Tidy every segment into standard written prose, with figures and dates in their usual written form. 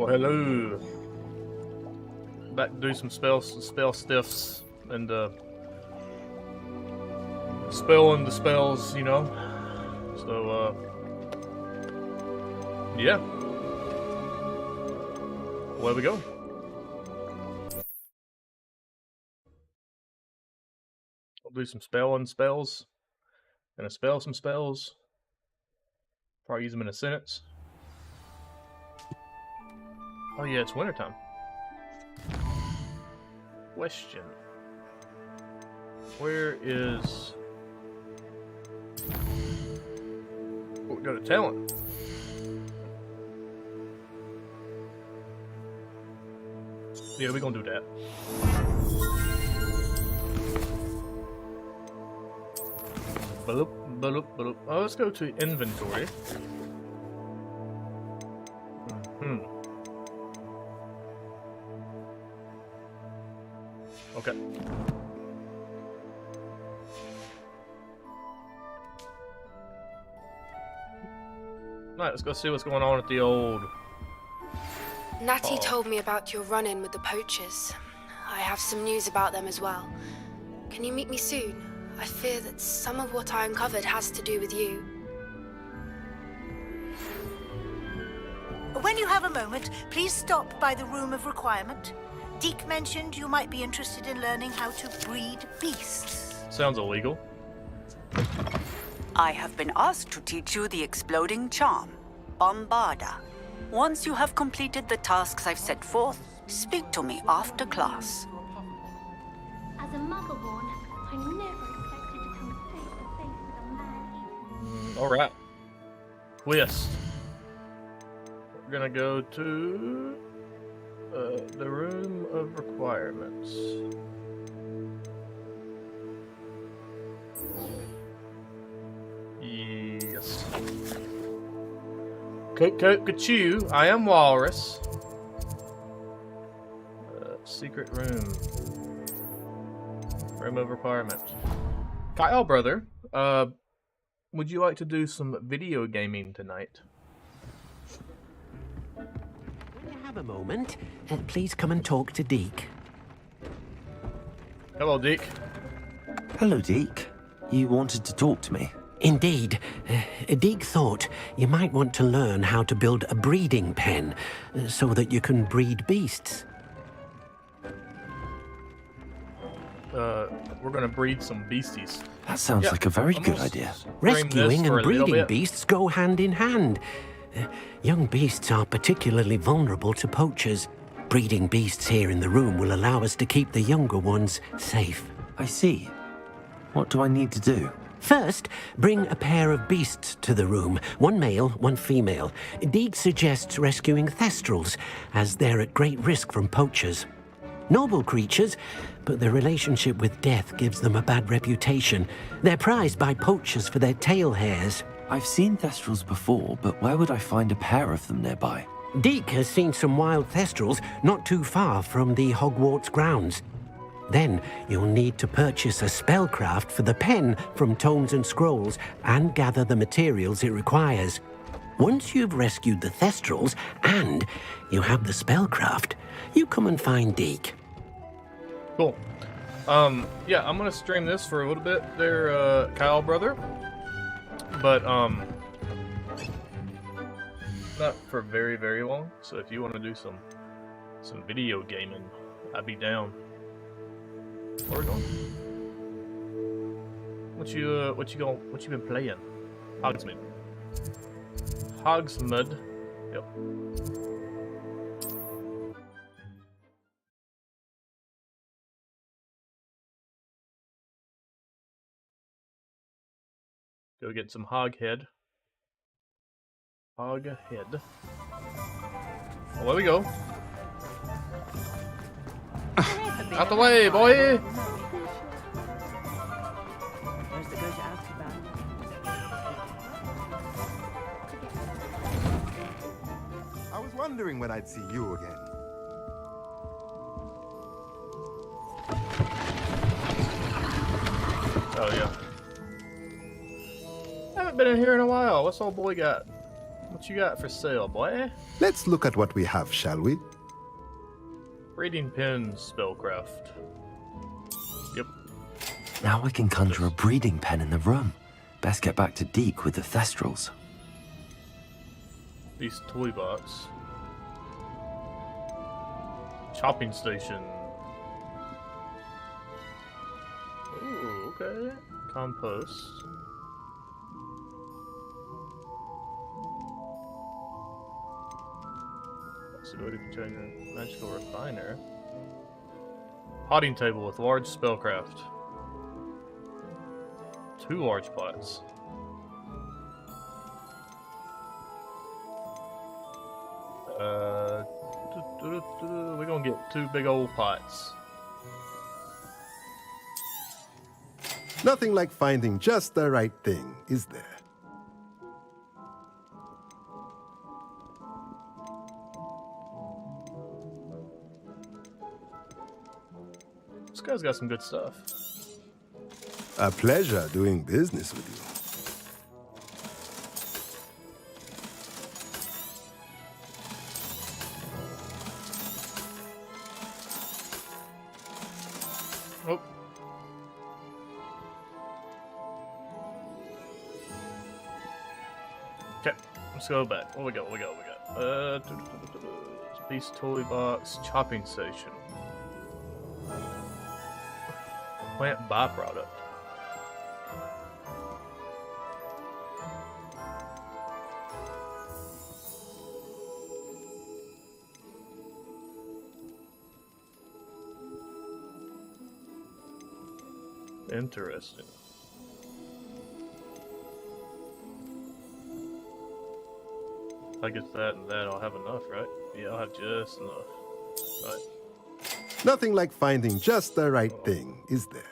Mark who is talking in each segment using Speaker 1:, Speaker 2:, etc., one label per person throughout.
Speaker 1: Well, hello. Back to do some spell stiffs and spelling the spells, you know. So yeah. Where we go? I'll do some spelling spells. Gonna spell some spells. Probably use them in a sentence. Oh yeah, it's wintertime. Question. Where is... We'll go to talent. Yeah, we're gonna do that. Bloop, bloop, bloop. Oh, let's go to inventory. Okay. Alright, let's go see what's going on at the old...
Speaker 2: Natty told me about your run-in with the poachers. I have some news about them as well. Can you meet me soon? I fear that some of what I uncovered has to do with you.
Speaker 3: When you have a moment, please stop by the Room of Requirement. Deke mentioned you might be interested in learning how to breed beasts.
Speaker 1: Sounds illegal.
Speaker 4: I have been asked to teach you the exploding charm, Bombarda. Once you have completed the tasks I've set forth, speak to me after class.
Speaker 5: As a muggle-born, I never expected to come face to face with a man-eating.
Speaker 1: Alright. Twist. We're gonna go to... the Room of Requirements. Yes. Ka-choo, I am Walrus. Secret room. Room of Requirements. Kyle, brother, would you like to do some video gaming tonight?
Speaker 6: Have a moment, please come and talk to Deke.
Speaker 1: Hello, Deke.
Speaker 7: Hello, Deke. You wanted to talk to me?
Speaker 6: Indeed. Deke thought you might want to learn how to build a breeding pen so that you can breed beasts.
Speaker 1: We're gonna breed some beasties.
Speaker 7: That sounds like a very good idea.
Speaker 6: Rescuing and breeding beasts go hand in hand. Young beasts are particularly vulnerable to poachers. Breeding beasts here in the room will allow us to keep the younger ones safe.
Speaker 7: I see. What do I need to do?
Speaker 6: First, bring a pair of beasts to the room. One male, one female. Deke suggests rescuing thestrals, as they're at great risk from poachers. Noble creatures, but their relationship with death gives them a bad reputation. They're prized by poachers for their tail hairs.
Speaker 7: I've seen thestrals before, but where would I find a pair of them nearby?
Speaker 6: Deke has seen some wild thestrals not too far from the Hogwarts grounds. Then you'll need to purchase a spellcraft for the pen from Tomes and Scrolls and gather the materials it requires. Once you've rescued the thestrals and you have the spellcraft, you come and find Deke.
Speaker 1: Cool. Yeah, I'm gonna stream this for a little bit there, Kyle, brother. But, not for very, very long. So if you want to do some video gaming, I'd be down. Where we going? What you been playing? Hogsmeade. Hogsmeade. Yep. Go get some hoghead. Hoghead. Oh, there we go. Out the way, boy!
Speaker 8: I was wondering when I'd see you again.
Speaker 1: Oh, yeah. Haven't been in here in a while. What's old boy got? What you got for sale, boy?
Speaker 8: Let's look at what we have, shall we?
Speaker 1: Breeding pen spellcraft. Yep.
Speaker 7: Now I can conjure a breeding pen in the room. Best get back to Deke with the Thestrals.
Speaker 1: These toy box. Chopping station. Ooh, okay. Compost. Possibility for changing magical refiner. Potting table with large spellcraft. 2 large pots. We're gonna get 2 big old pots.
Speaker 8: Nothing like finding just the right thing, is there?
Speaker 1: This guy's got some good stuff.
Speaker 8: A pleasure doing business with you.
Speaker 1: Oh. Okay, let's go back. What we got? Beast toy box, chopping station. Plant byproduct. Interesting. If I get that and that, I'll have enough, right? Yeah, I'll have just enough. Right.
Speaker 8: Nothing like finding just the right thing, is there?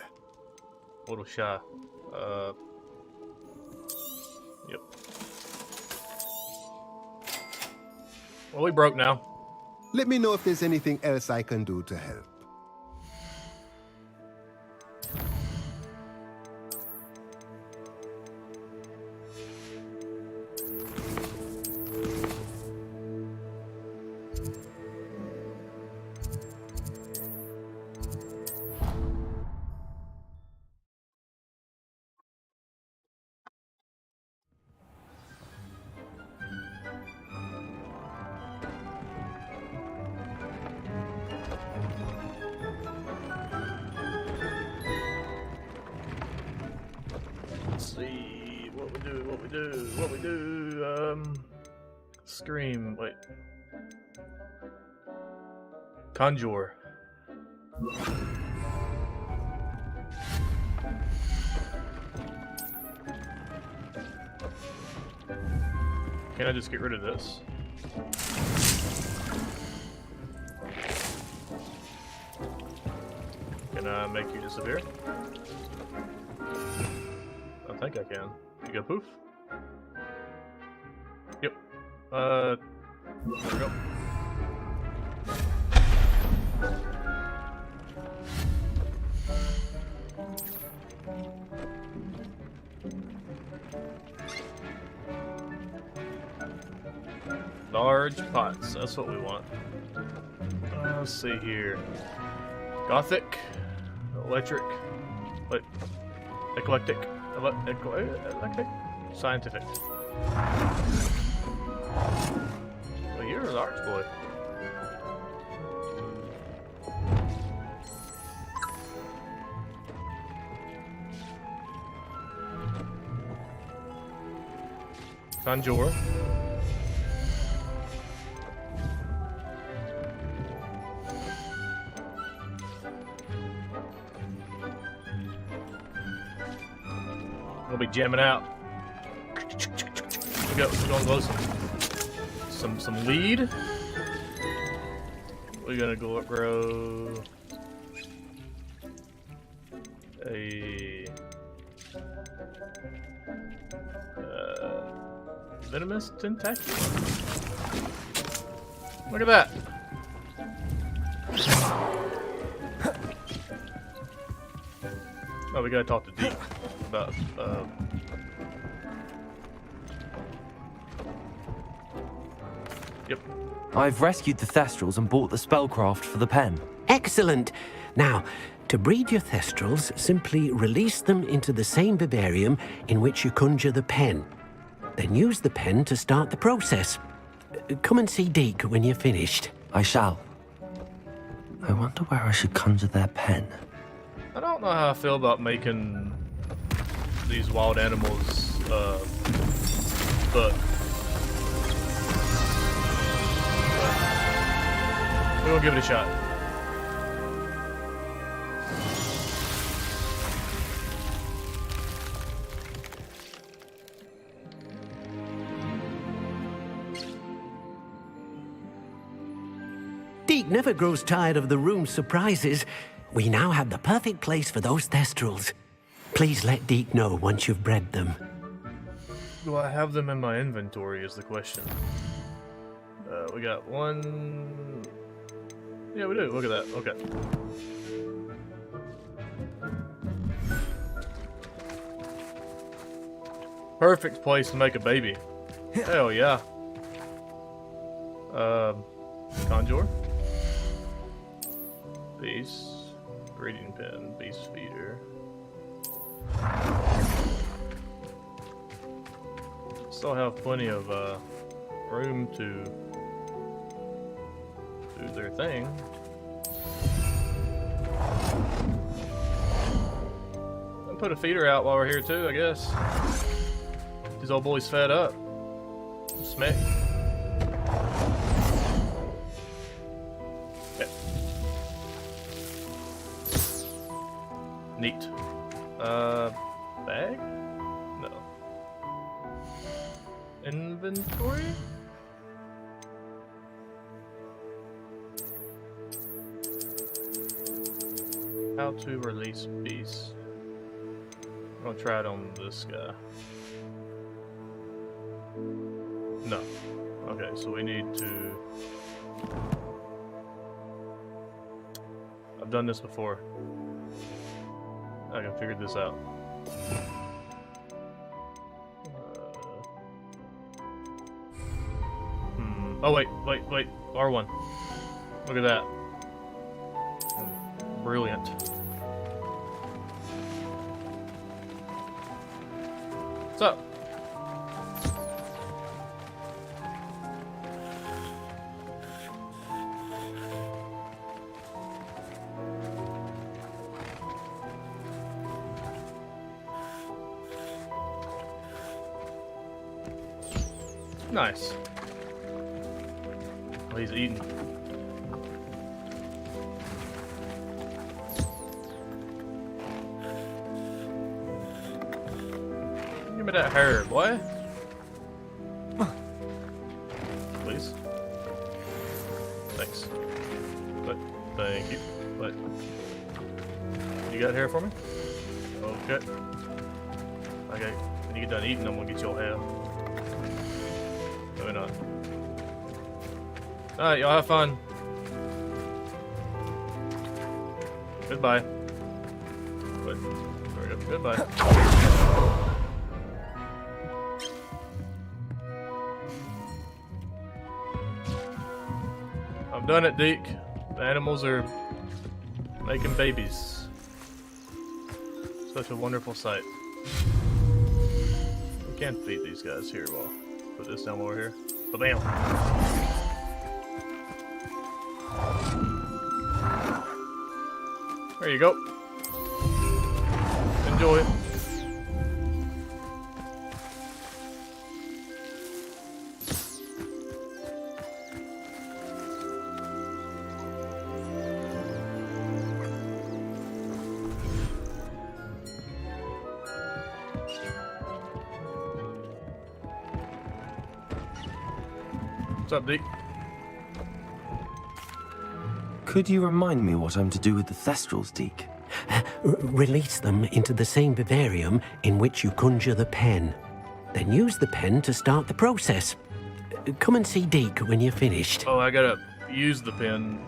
Speaker 1: A little shy. Yep. Well, we broke now.
Speaker 8: Let me know if there's anything else I can do to help.
Speaker 1: Let's see what we do. Scream. Wait. Conjure. Can I just get rid of this? Can I make you disappear? I think I can. You go poof? Yep. There we go. Large pots, that's what we want. Let's see here. Gothic, electric, wait, eclectic, eclectic, scientific. Well, you're an arch boy. Conjure. We'll be jamming out. We're gonna blow some lead. We're gonna go grow a venomous tentacle. Look at that. Oh, we gotta talk to Deke about Yep.
Speaker 7: I've rescued the Thestrals and bought the spellcraft for the pen.
Speaker 6: Excellent. Now, to breed your Thestrals, simply release them into the same vivarium in which you conjure the pen. Then use the pen to start the process. Come and see Deke when you're finished.
Speaker 7: I shall. I wonder where I should conjure their pen.
Speaker 1: I don't know how I feel about making these wild animals, but we're gonna give it a shot.
Speaker 6: Deke never grows tired of the room's surprises. We now have the perfect place for those Thestrals. Please let Deke know once you've bred them.
Speaker 1: Do I have them in my inventory is the question. We got one... Yeah, we do. Look at that. Okay. Perfect place to make a baby. Hell yeah. Conjure. Beast. Breeding pen. Beast feeder. Still have plenty of room to do their thing. I'll put a feeder out while we're here too, I guess. These old boys fed up. Smack. Okay. Neat. Bag? No. Inventory? How to release beasts. I'm gonna try it on this guy. No. Okay, so we need to... I've done this before. I can figure this out. Oh wait, R1. Look at that. Brilliant. What's up? Nice. Oh, he's eating. Give me that hair, boy. Please. Thanks. But thank you. But you got hair for me? Okay. Okay. When you get done eating, I'm gonna get your hair. Maybe not. Alright, y'all have fun. Goodbye. Wait, there we go. Goodbye. I've done it, Deke. The animals are making babies. Such a wonderful sight. We can't feed these guys here. Well, put this down while we're here. Ba-bam! There you go. Enjoy. What's up, Deke?
Speaker 7: Could you remind me what I'm to do with the Thestrals, Deke?
Speaker 6: Release them into the same vivarium in which you conjure the pen. Then use the pen to start the process. Come and see Deke when you're finished.
Speaker 1: Oh, I gotta use the pen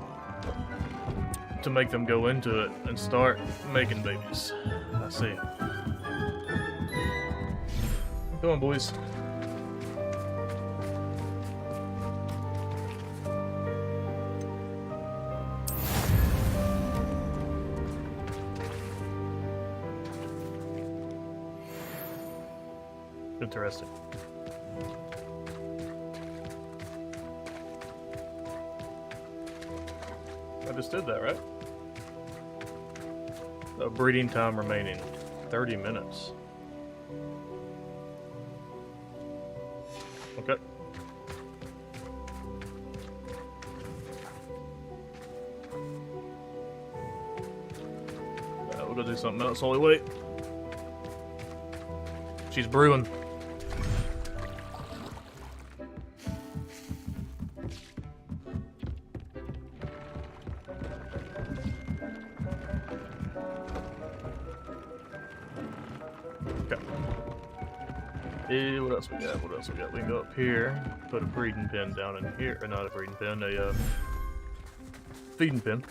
Speaker 1: to make them go into it and start making babies. I see. Come on, boys. Interesting. I just did that, right? Breeding time remaining 30 minutes. Okay. We'll go do something else while we wait. She's brewing. What else we got? What else we got? We can go up here, put a breeding pen down in here, or not a breeding pen, a feeding pen.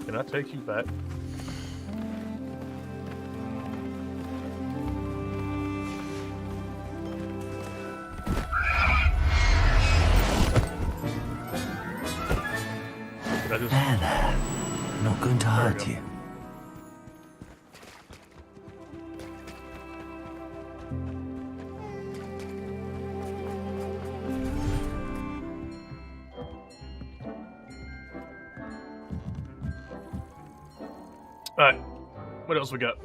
Speaker 1: Can I take you back?
Speaker 7: There. I'm not going to hurt you.
Speaker 1: Alright, what else we got?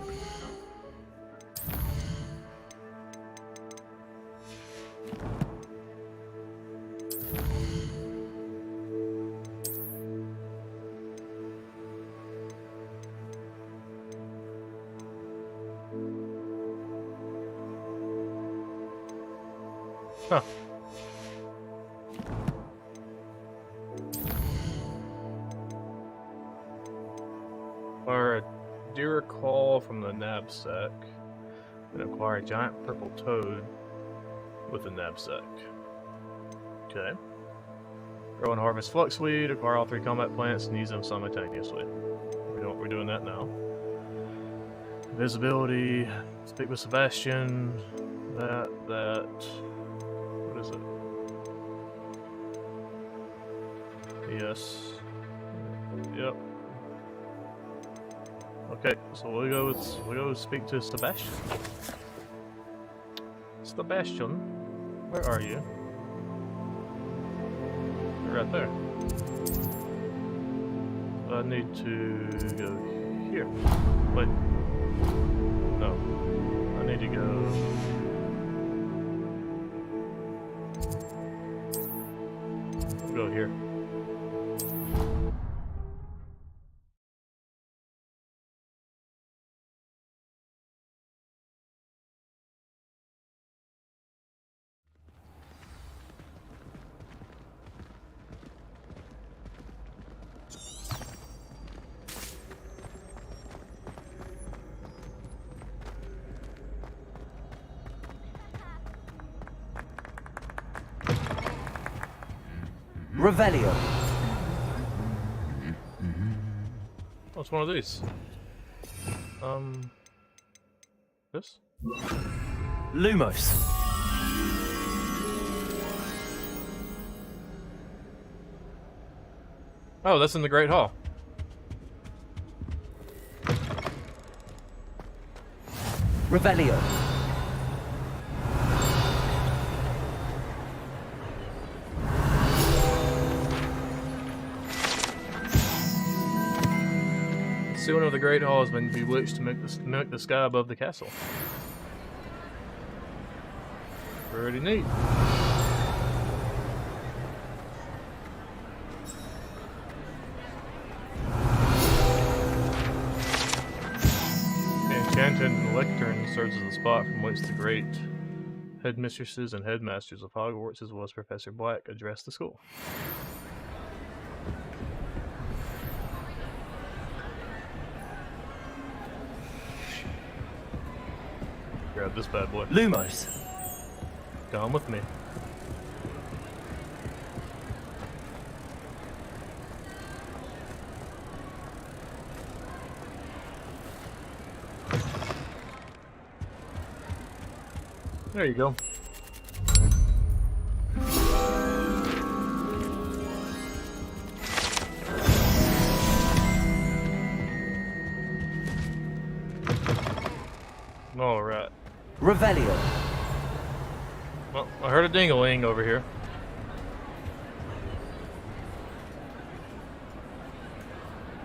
Speaker 1: Huh. Acquire a deer call from the knapsack and acquire a giant purple toad with the knapsack. Okay. Grow and harvest fluxweed, acquire all 3 combat plants and use them simultaneously. We're doing that now. Visibility, speak with Sebastian, that. What is it? Yes. Yep. Okay, so we'll go speak to Sebastian. Sebastian, where are you? You're right there. I need to go here. Wait. No. I need to go. Go here.
Speaker 7: Revelio.
Speaker 1: What's one of these? This?
Speaker 7: Lumos.
Speaker 1: Oh, that's in the Great Hall.
Speaker 7: Revelio.
Speaker 1: Ceiling of the Great Hall has been bewitched to mimic the sky above the castle. Pretty neat. The enchanted lectern serves as a spot from which the great headmistresses and headmasters of Hogwarts, as well as Professor Black, address the school. Grab this bad boy.
Speaker 7: Lumos.
Speaker 1: Come with me. There you go. All right.
Speaker 7: Revelio.
Speaker 1: Well, I heard a ding-a-ling over here.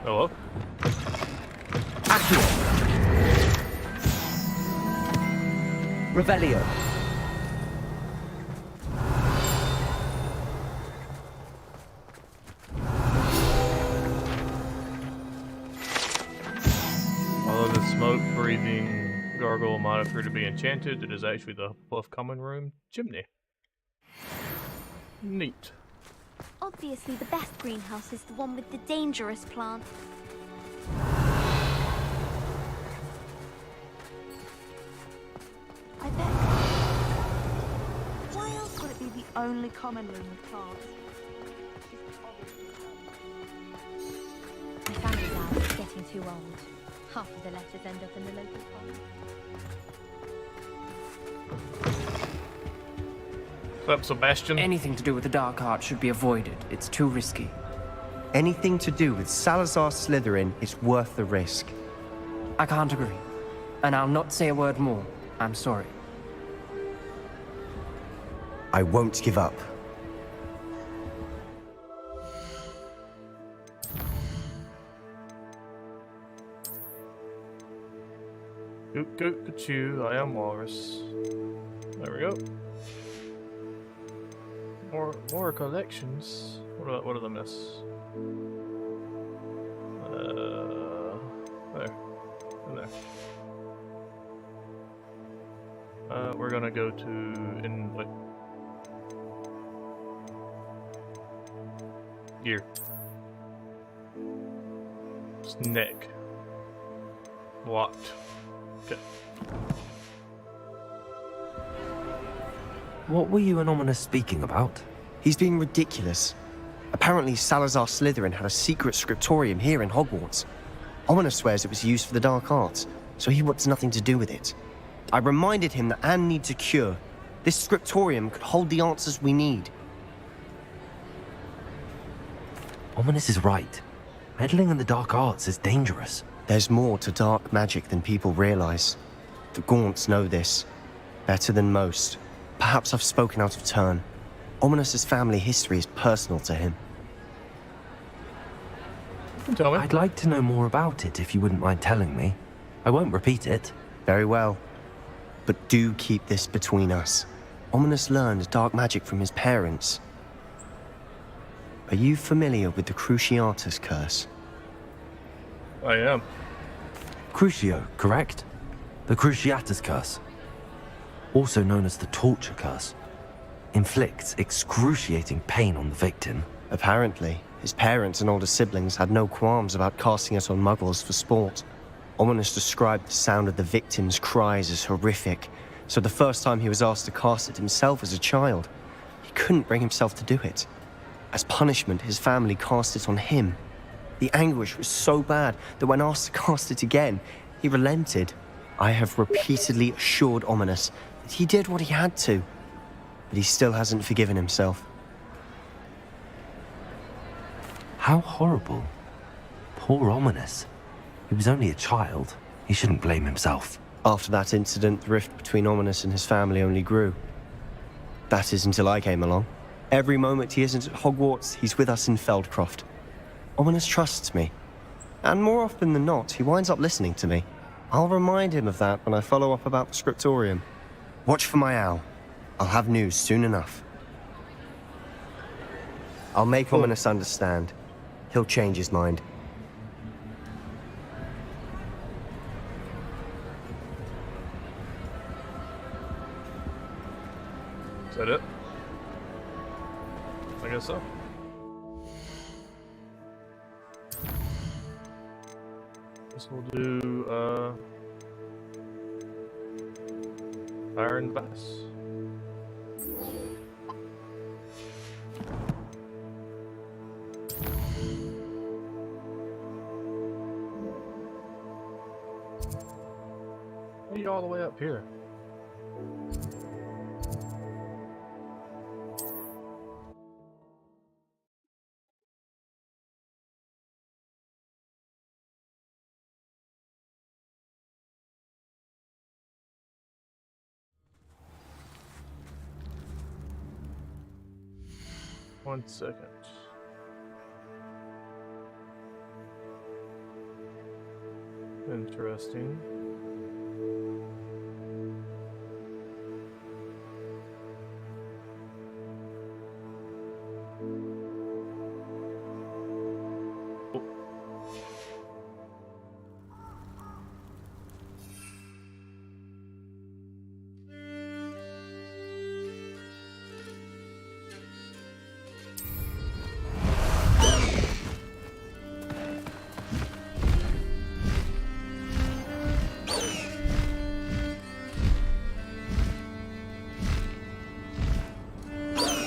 Speaker 1: Hello?
Speaker 7: Accio. Revelio.
Speaker 1: Although the smoke-breathing gargoyle might appear to be enchanted, it is actually the Hufflepuff common room chimney. Neat.
Speaker 5: Obviously, the best greenhouse is the one with the dangerous plant.
Speaker 9: I bet. Why else would it be the only common room with plants?
Speaker 5: I found it out it's getting too old. Half of the letters end up in the local pond.
Speaker 1: What's up, Sebastian?
Speaker 10: Anything to do with the dark art should be avoided. It's too risky.
Speaker 11: Anything to do with Salazar Slytherin is worth the risk.
Speaker 10: I can't agree. And I'll not say a word more. I'm sorry.
Speaker 11: I won't give up.
Speaker 1: Goot goot gachoo, I am Walrus. There we go. More collections. What did I miss? There. And there. We're gonna go to here. Snake. Locked. Okay.
Speaker 7: What were you and Ominous speaking about?
Speaker 11: He's being ridiculous. Apparently Salazar Slytherin had a secret scriptorium here in Hogwarts. Ominous swears it was used for the dark arts, so he wants nothing to do with it. I reminded him that Anne needs a cure. This scriptorium could hold the answers we need.
Speaker 7: Ominous is right. Meddling in the dark arts is dangerous.
Speaker 11: There's more to dark magic than people realize. The Gaunts know this. Better than most. Perhaps I've spoken out of turn. Ominous's family history is personal to him.
Speaker 1: Tell me.
Speaker 7: I'd like to know more about it if you wouldn't mind telling me. I won't repeat it.
Speaker 11: Very well. But do keep this between us. Ominous learned dark magic from his parents. Are you familiar with the Cruciatus curse?
Speaker 1: I am.
Speaker 7: Crucio, correct? The Cruciatus curse. Also known as the torture curse. Inflicts excruciating pain on the victim.
Speaker 11: Apparently, his parents and older siblings had no qualms about casting it on muggles for sport. Ominous described the sound of the victim's cries as horrific, so the first time he was asked to cast it himself as a child, he couldn't bring himself to do it. As punishment, his family cast it on him. The anguish was so bad that when asked to cast it again, he relented. I have repeatedly assured Ominous that he did what he had to, but he still hasn't forgiven himself.
Speaker 7: How horrible. Poor Ominous. He was only a child. He shouldn't blame himself.
Speaker 11: After that incident, the rift between Ominous and his family only grew. That is until I came along. Every moment he isn't at Hogwarts, he's with us in Feldcroft. Ominous trusts me. And more often than not, he winds up listening to me. I'll remind him of that when I follow up about the scriptorium. Watch for my owl. I'll have news soon enough. I'll make Ominous understand. He'll change his mind.
Speaker 1: Is that it? I guess so. Guess we'll do Iron Bass. Why are you all the way up here? One second. Interesting.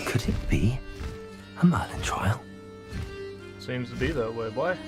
Speaker 7: Could it be a Merlin trial?
Speaker 1: Seems to be that way, boy.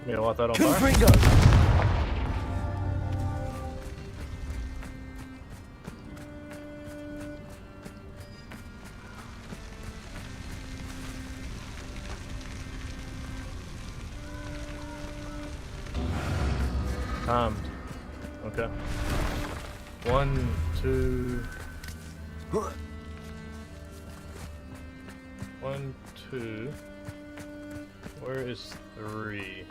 Speaker 1: You gonna want that on fire? Okay. 1, 2. 1, 2. Where is 3?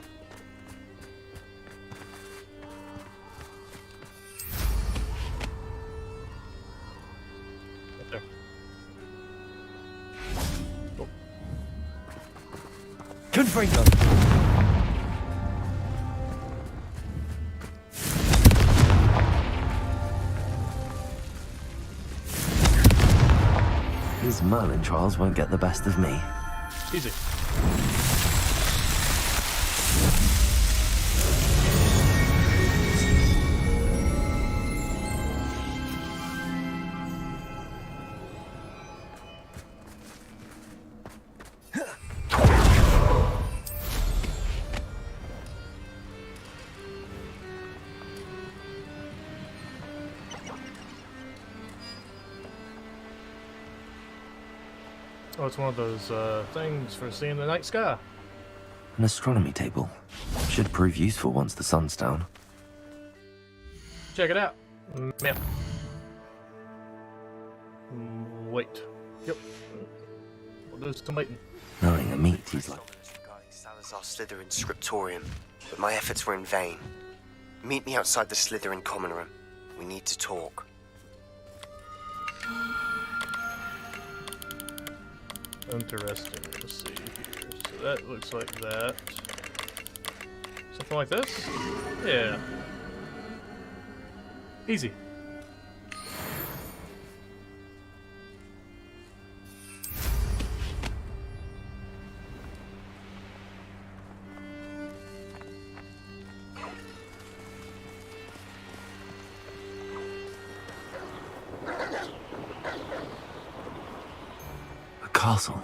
Speaker 1: Right there. Oh.
Speaker 7: Confringo! These Merlin trials won't get the best of me.
Speaker 1: Easy. Oh, it's one of those things for seeing the night sky.
Speaker 7: An astronomy table. Should prove useful once the sun's down.
Speaker 1: Check it out. Map. Wait. Yep. We'll do some waiting.
Speaker 7: Knowing a meat, he's like...
Speaker 11: Regarding Salazar Slytherin's scriptorium, but my efforts were in vain. Meet me outside the Slytherin common room. We need to talk.
Speaker 1: Interesting. Let's see here. So that looks like that. Something like this? Yeah. Easy.
Speaker 7: a castle.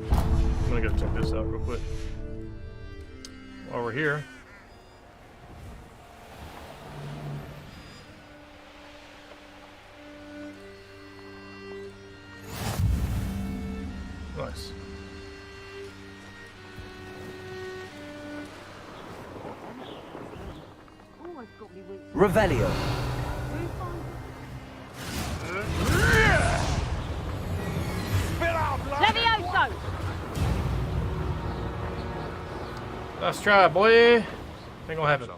Speaker 1: I'm gonna go check this out real quick. While we're here. Nice.
Speaker 10: Revelio.
Speaker 9: Levioso!
Speaker 1: Let's try, boy. Ain't gonna happen.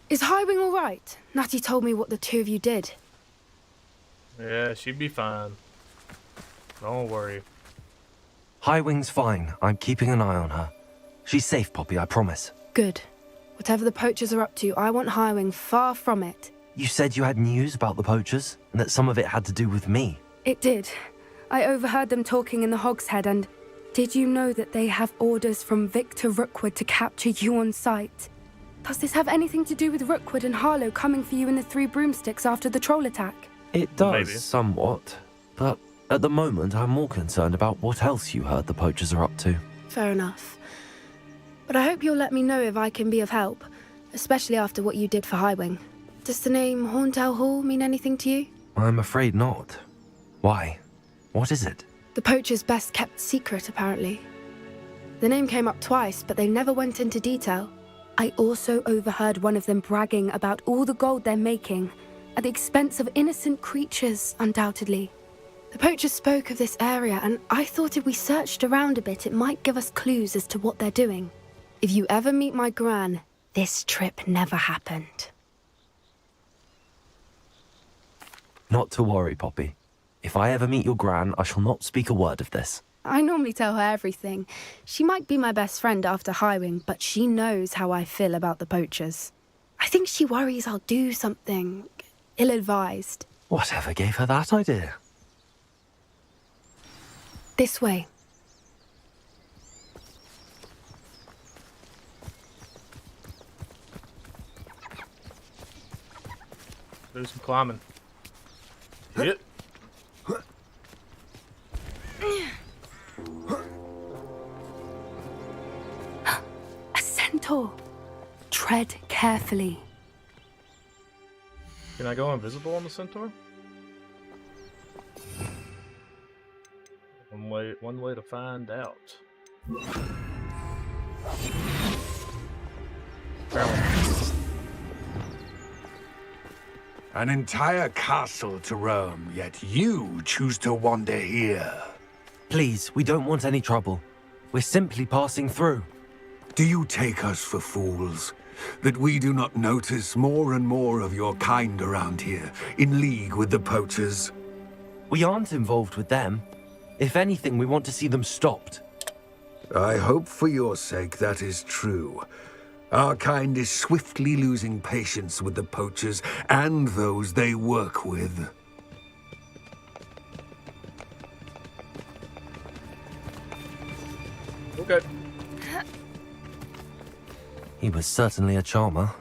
Speaker 2: Is Highwing all right? Natty told me what the two of you did.
Speaker 1: Yeah, she'd be fine. Don't worry.
Speaker 7: Highwing's fine. I'm keeping an eye on her. She's safe, Poppy, I promise.
Speaker 2: Good. Whatever the poachers are up to, I want Highwing far from it.
Speaker 7: You said you had news about the poachers, and that some of it had to do with me.
Speaker 2: It did. I overheard them talking in the Hogshead, and did you know that they have orders from Victor Rookwood to capture you on sight? Does this have anything to do with Rookwood and Harlow coming for you in the Three Broomsticks after the troll attack?
Speaker 7: It does,
Speaker 1: Maybe.
Speaker 7: somewhat. But at the moment, I'm more concerned about what else you heard the poachers are up to.
Speaker 2: Fair enough. But I hope you'll let me know if I can be of help, especially after what you did for Highwing. Does the name Horntail Hall mean anything to you?
Speaker 7: I'm afraid not. Why? What is it?
Speaker 2: The poachers' best kept secret, apparently. The name came up twice, but they never went into detail. I also overheard one of them bragging about all the gold they're making, at the expense of innocent creatures, undoubtedly. The poachers spoke of this area, and I thought if we searched around a bit, it might give us clues as to what they're doing. If you ever meet my gran, this trip never happened.
Speaker 7: Not to worry, Poppy. If I ever meet your gran, I shall not speak a word of this.
Speaker 2: I normally tell her everything. She might be my best friend after Highwing, but she knows how I feel about the poachers. I think she worries I'll do something ill-advised.
Speaker 7: Whatever gave her that idea?
Speaker 2: This way.
Speaker 1: Do some climbing. Hit.
Speaker 2: A centaur. Tread carefully.
Speaker 1: Can I go invisible on the centaur? One way to find out.
Speaker 12: An entire castle to roam, yet you choose to wander here.
Speaker 7: Please, we don't want any trouble. We're simply passing through.
Speaker 12: Do you take us for fools? That we do not notice more and more of your kind around here, in league with the poachers?
Speaker 7: We aren't involved with them. If anything, we want to see them stopped.
Speaker 12: I hope for your sake that is true. Our kind is swiftly losing patience with the poachers and those they work with.
Speaker 1: Okay.
Speaker 7: He was certainly a charmer.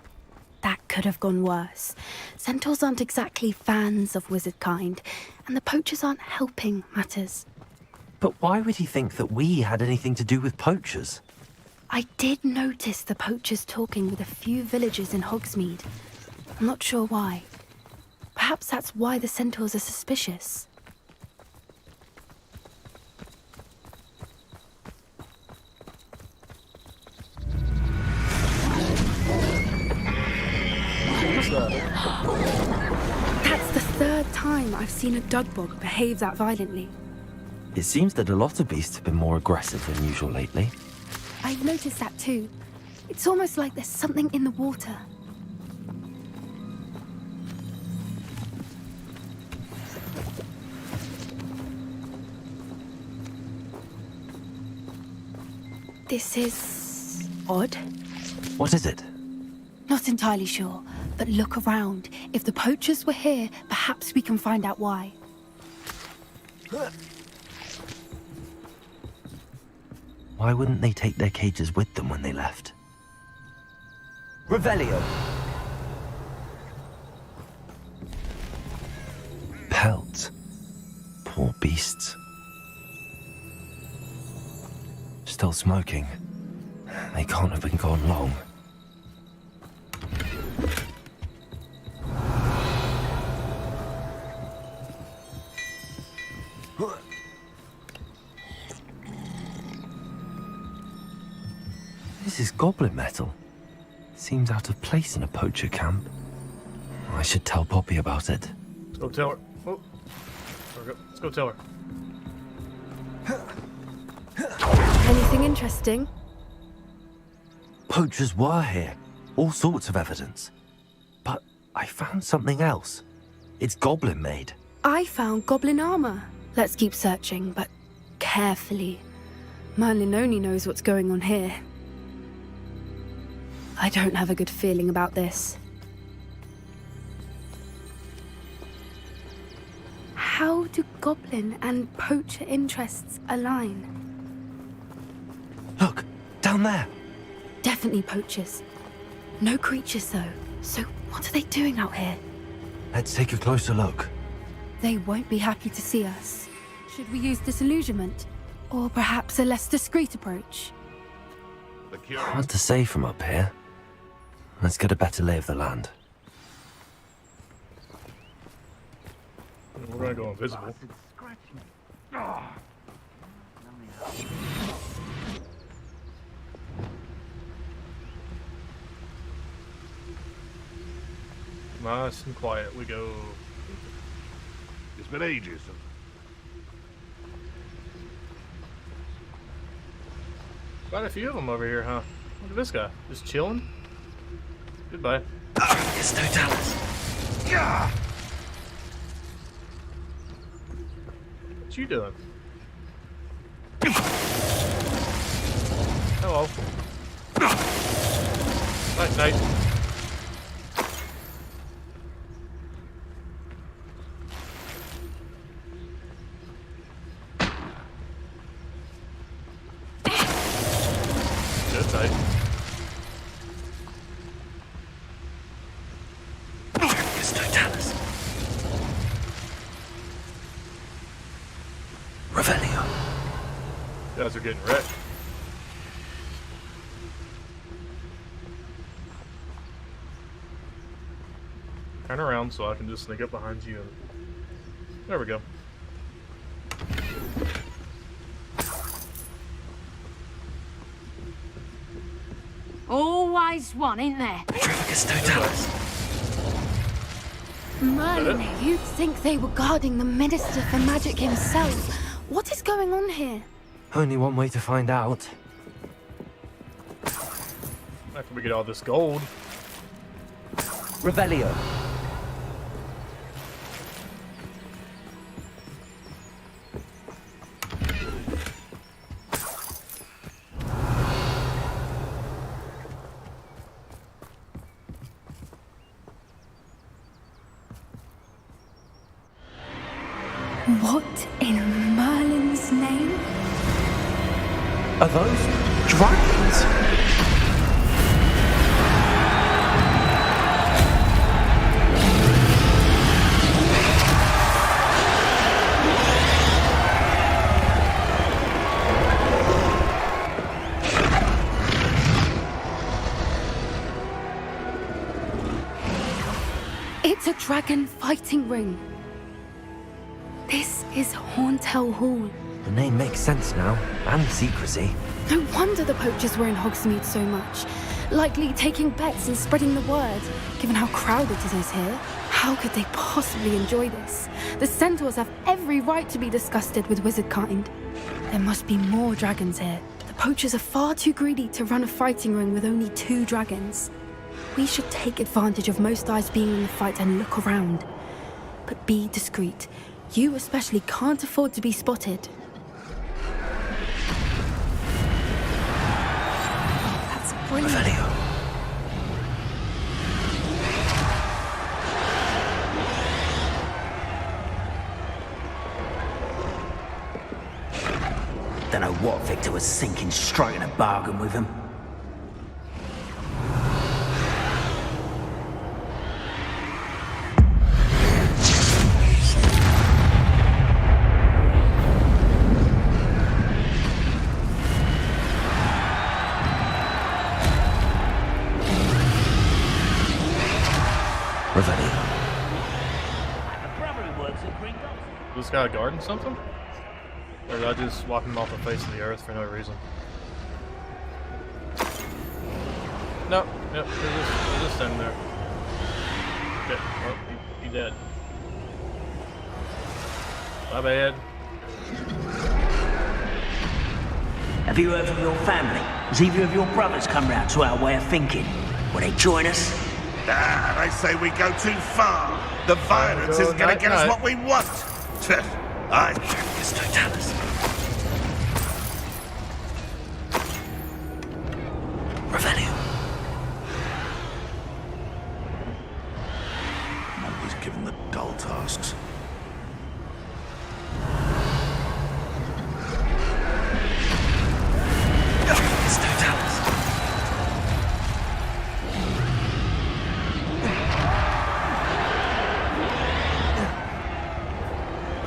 Speaker 2: That could have gone worse. Centaurs aren't exactly fans of wizard kind, and the poachers aren't helping matters.
Speaker 7: But why would he think that we had anything to do with poachers?
Speaker 2: I did notice the poachers talking with a few villagers in Hogsmeade. I'm not sure why. Perhaps that's why the centaurs are suspicious. That's the third time I've seen a dugbog behave that violently.
Speaker 7: It seems that a lot of beasts have been more aggressive than usual lately.
Speaker 2: I've noticed that too. It's almost like there's something in the water. This is odd.
Speaker 7: What is it?
Speaker 2: Not entirely sure, but look around. If the poachers were here, perhaps we can find out why.
Speaker 7: Why wouldn't they take their cages with them when they left? Revelio! Pelt. Poor beasts. Still smoking. They can't have been gone long. This is goblin metal. Seems out of place in a poacher camp. I should tell Poppy about it.
Speaker 1: Let's go tell her. Oh. There we go. Let's go tell her.
Speaker 2: Anything interesting?
Speaker 7: Poachers were here. All sorts of evidence. But I found something else. It's goblin made.
Speaker 2: I found goblin armor. Let's keep searching, but carefully. Merlin only knows what's going on here. I don't have a good feeling about this. How do goblin and poacher interests align?
Speaker 7: Look, down there.
Speaker 2: Definitely poachers. No creatures, though. So what are they doing out here?
Speaker 7: Let's take a closer look.
Speaker 2: They won't be happy to see us. Should we use disillusionment? Or perhaps a less discreet approach?
Speaker 7: Hard to say from up here. Let's get a better lay of the land.
Speaker 1: We're gonna go invisible. Nice and quiet we go.
Speaker 13: It's been ages.
Speaker 1: Quite a few of them over here, huh? Look at this guy, just chilling. Goodbye.
Speaker 7: It's no talent.
Speaker 1: What you doing? Hello. Night, night. Good night.
Speaker 7: It's no talent. Revelio.
Speaker 1: You guys are getting wrecked. Turn around so I can just sneak up behind you. There we go.
Speaker 5: Always one, ain't there?
Speaker 7: It's no talent.
Speaker 2: Merlin, you'd think they were guarding the Minister for Magic himself. What is going on here?
Speaker 7: Only one way to find out.
Speaker 1: After we get all this gold.
Speaker 10: Revelio.
Speaker 2: What in Merlin's name?
Speaker 10: Are those dragons?
Speaker 2: It's a dragon fighting ring. This is Hauntel Hall.
Speaker 7: The name makes sense now, and secrecy.
Speaker 2: No wonder the poachers were in Hogsmeade so much. Likely taking bets and spreading the word, given how crowded it is here. How could they possibly enjoy this? The centaurs have every right to be disgusted with wizard kind. There must be more dragons here. The poachers are far too greedy to run a fighting ring with only 2 dragons. We should take advantage of most eyes being in the fight and look around. But be discreet. You especially can't afford to be spotted. That's brilliant.
Speaker 7: Revelio.
Speaker 14: Don't know what Victor was thinking, striking a bargain with him.
Speaker 1: This guy guarding something? Or did I just walk him off the face of the earth for no reason? No, yep, they're just standing there. Okay, well, he dead. My bad.
Speaker 14: Have you heard from your family? Has either of your brothers come round to our way of thinking? Will they join us?
Speaker 13: Ah, they say we go too far. The violence isn't gonna get us
Speaker 1: night.
Speaker 13: what we want. I...
Speaker 7: Revelio.
Speaker 13: I'm always given the dull tasks.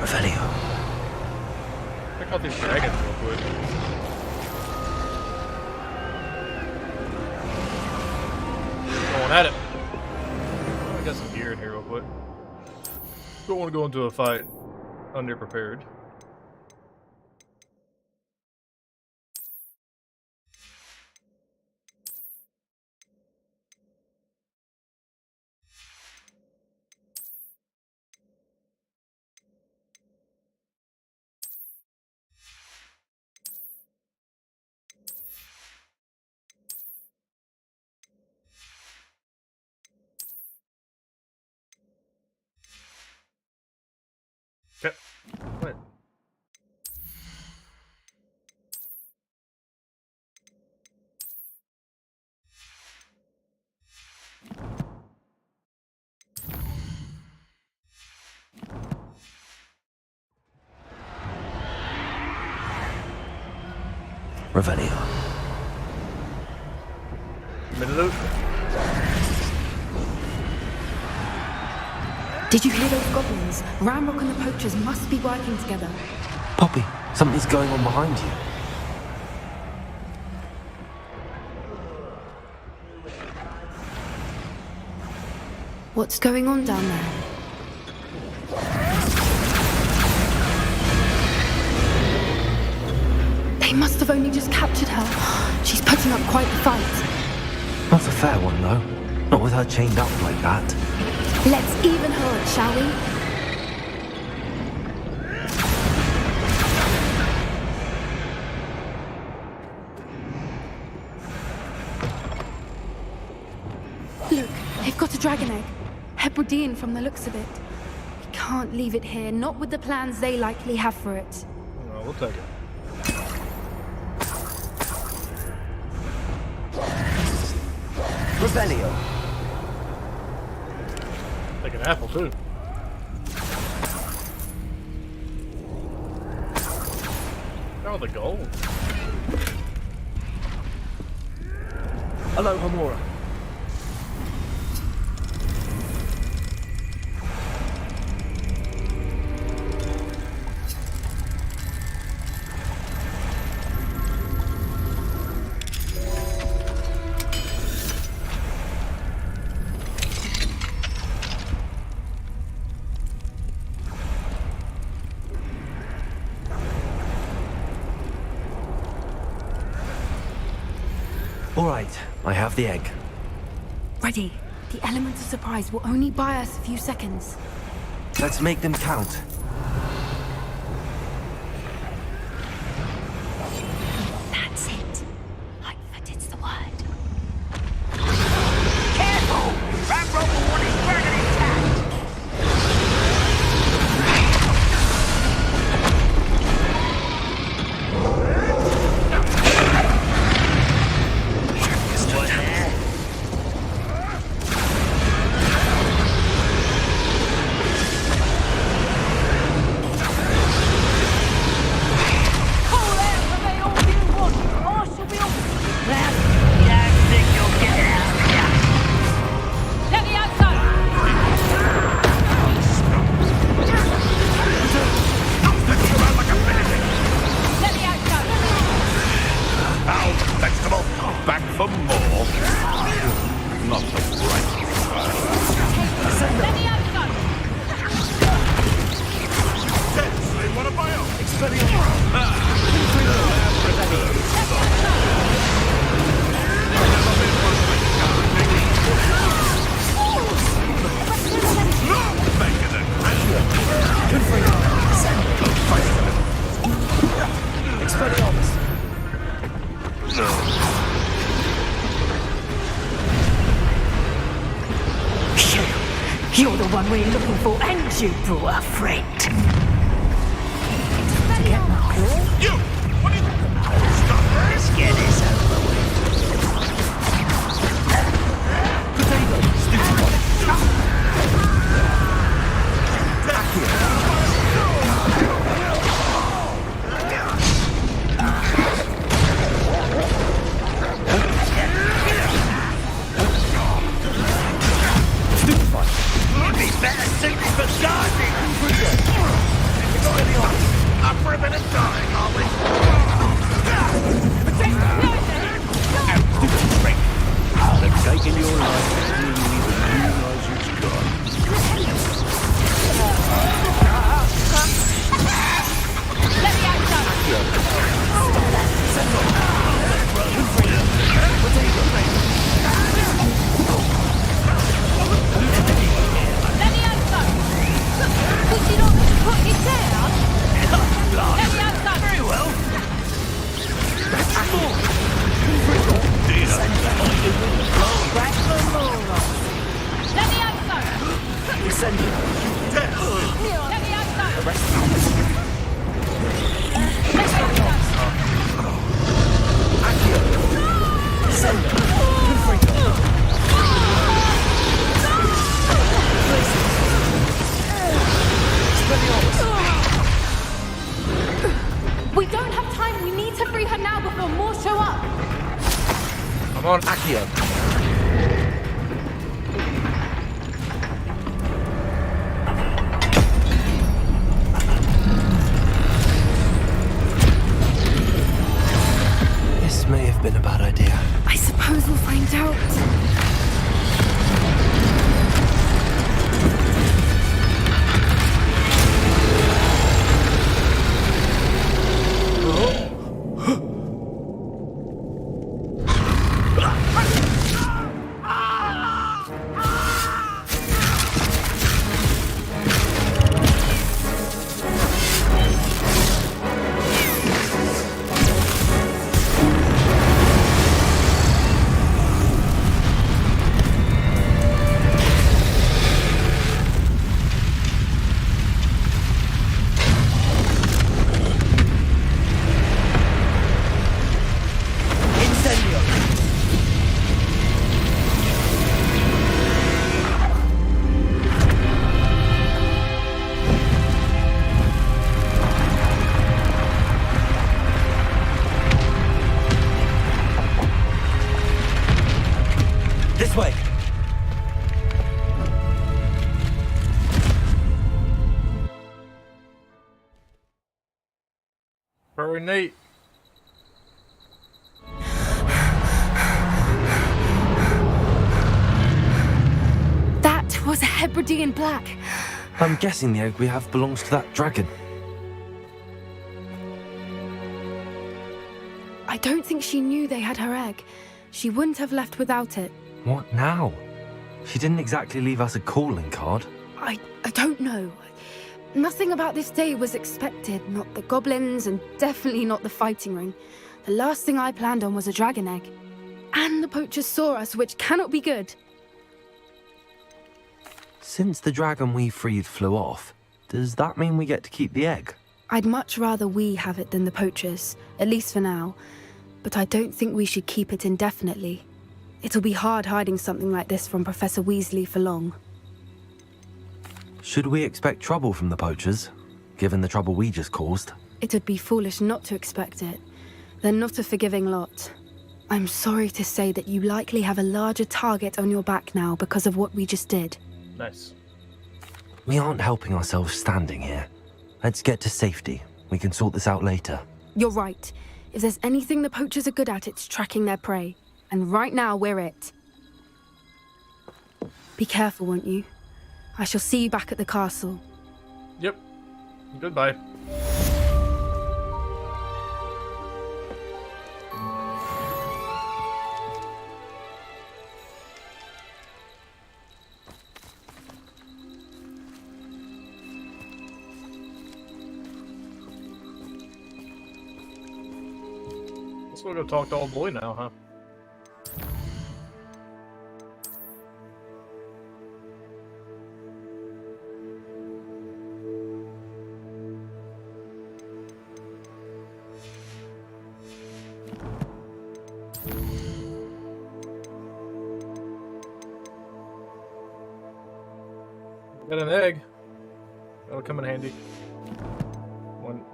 Speaker 7: Revelio.
Speaker 1: Check out these dragons real quick. Going at it. I got some gear in here real quick. Don't want to go into a fight underprepared. Okay. What?
Speaker 7: Revelio.
Speaker 1: Middle.
Speaker 2: Did you hear those goblins? Ramrock and the poachers must be working together.
Speaker 7: Poppy, something's going on behind you.
Speaker 2: What's going on down there? They must have only just captured her. She's putting up quite the fight.
Speaker 7: Not a fair one, though. Not with her chained up like that.
Speaker 2: Let's even her up, shall we? Look, they've got a dragon egg. Hebridean from the looks of it. We can't leave it here, not with the plans they likely have for it.
Speaker 1: Oh, we'll take it.
Speaker 7: Revelio.
Speaker 1: Take an apple too. Oh, the gold.
Speaker 7: Hello, Hamura. All right, I have the egg.
Speaker 2: Ready. The element of surprise will only buy us a few seconds.
Speaker 7: Let's make them count.
Speaker 2: That's it. Lightfoot, it's the word.
Speaker 14: Careful! Ramrock will want his dragon intact! What there? one we're looking for, and you brought a friend. Get my claw?
Speaker 13: You! What are you... Stop!
Speaker 14: Let's get this over with.
Speaker 13: Better suited for gardening! Up for a bit of dying, are we?
Speaker 14: They've taken your life before you even realize it's gone.
Speaker 5: Let me out, Let me out, son! Would you not put it down? Let me out, son!
Speaker 14: Very well.
Speaker 5: Let me out, son!
Speaker 14: Send it.
Speaker 5: Let me out, son!
Speaker 14: Send it.
Speaker 5: We don't have time. We need to free her now before more show up.
Speaker 1: I'm on Accio.
Speaker 7: This may have been a bad idea.
Speaker 2: I suppose we'll find out.
Speaker 7: This way.
Speaker 1: Very neat.
Speaker 2: That was a Hebridean black.
Speaker 7: I'm guessing the egg we have belongs to that dragon.
Speaker 2: I don't think she knew they had her egg. She wouldn't have left without it.
Speaker 7: What now? She didn't exactly leave us a calling card.
Speaker 2: I don't know. Nothing about this day was expected. Not the goblins, and definitely not the fighting ring. The last thing I planned on was a dragon egg. And the poachers saw us, which cannot be good.
Speaker 7: Since the dragon we freed flew off, does that mean we get to keep the egg?
Speaker 2: I'd much rather we have it than the poachers, at least for now. But I don't think we should keep it indefinitely. It'll be hard hiding something like this from Professor Weasley for long.
Speaker 7: Should we expect trouble from the poachers, given the trouble we just caused?
Speaker 2: It would be foolish not to expect it. They're not a forgiving lot. I'm sorry to say that you likely have a larger target on your back now because of what we just did.
Speaker 1: Nice.
Speaker 7: We aren't helping ourselves standing here. Let's get to safety. We can sort this out later.
Speaker 2: You're right. If there's anything the poachers are good at, it's tracking their prey. And right now, we're it. Be careful, won't you? I shall see you back at the castle.
Speaker 1: Yep. Goodbye. Let's go talk to old boy now, huh? Got an egg. That'll come in handy.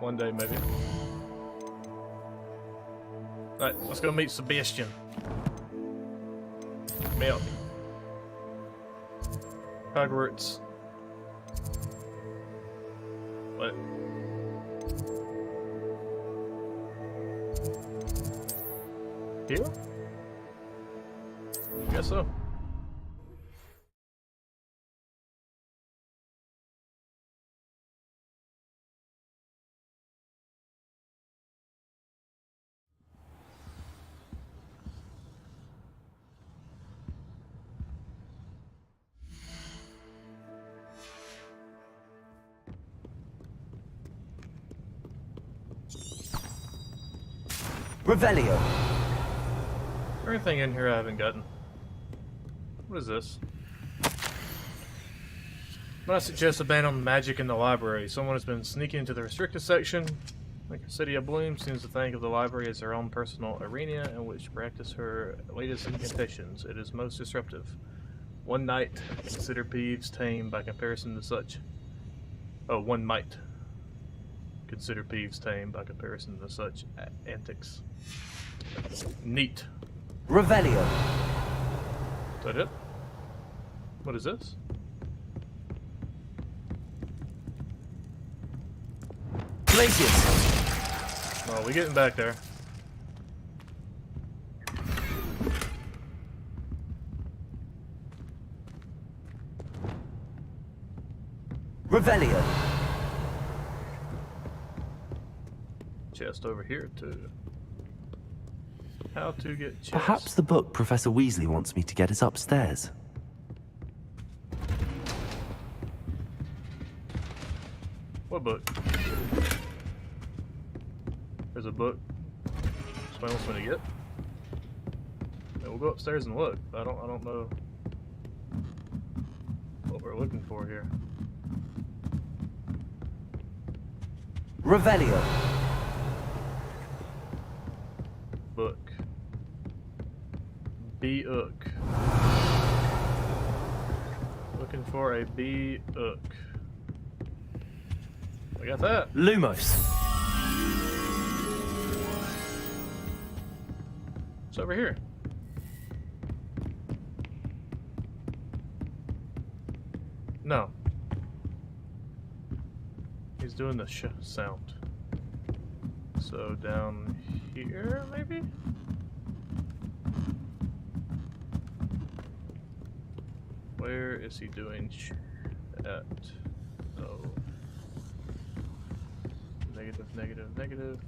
Speaker 1: One day, maybe. Alright, let's go meet Sebastian. Milk. Hogwarts. What? Here? Guess so.
Speaker 7: Revelio.
Speaker 1: Anything in here I haven't gotten? What is this? Might suggest a ban on magic in the library. Someone has been sneaking into the restricted section. Like the City of Bloom seems to think of the library as her own personal arena in which to practice her latest incantations. It is most disruptive. One night, consider Peeves tame by comparison to such. Oh, one might consider Peeves tame by comparison to such antics. Neat.
Speaker 7: Revelio.
Speaker 1: Is that it? What is this?
Speaker 7: Glacius.
Speaker 1: Oh, we getting back there.
Speaker 7: Revelio.
Speaker 1: Chest over here too. How to get chest.
Speaker 7: Perhaps the book Professor Weasley wants me to get is upstairs.
Speaker 1: What book? There's a book. Somebody wants me to get. Yeah, we'll go upstairs and look. I don't know what we're looking for here.
Speaker 7: Revelio.
Speaker 1: Book. B-ook. Looking for a B-ook. We got that.
Speaker 7: Lumos.
Speaker 1: It's over here. No. He's doing the sh sound. So down here, maybe? Where is he doing sh at? Oh. Negative, negative, negative.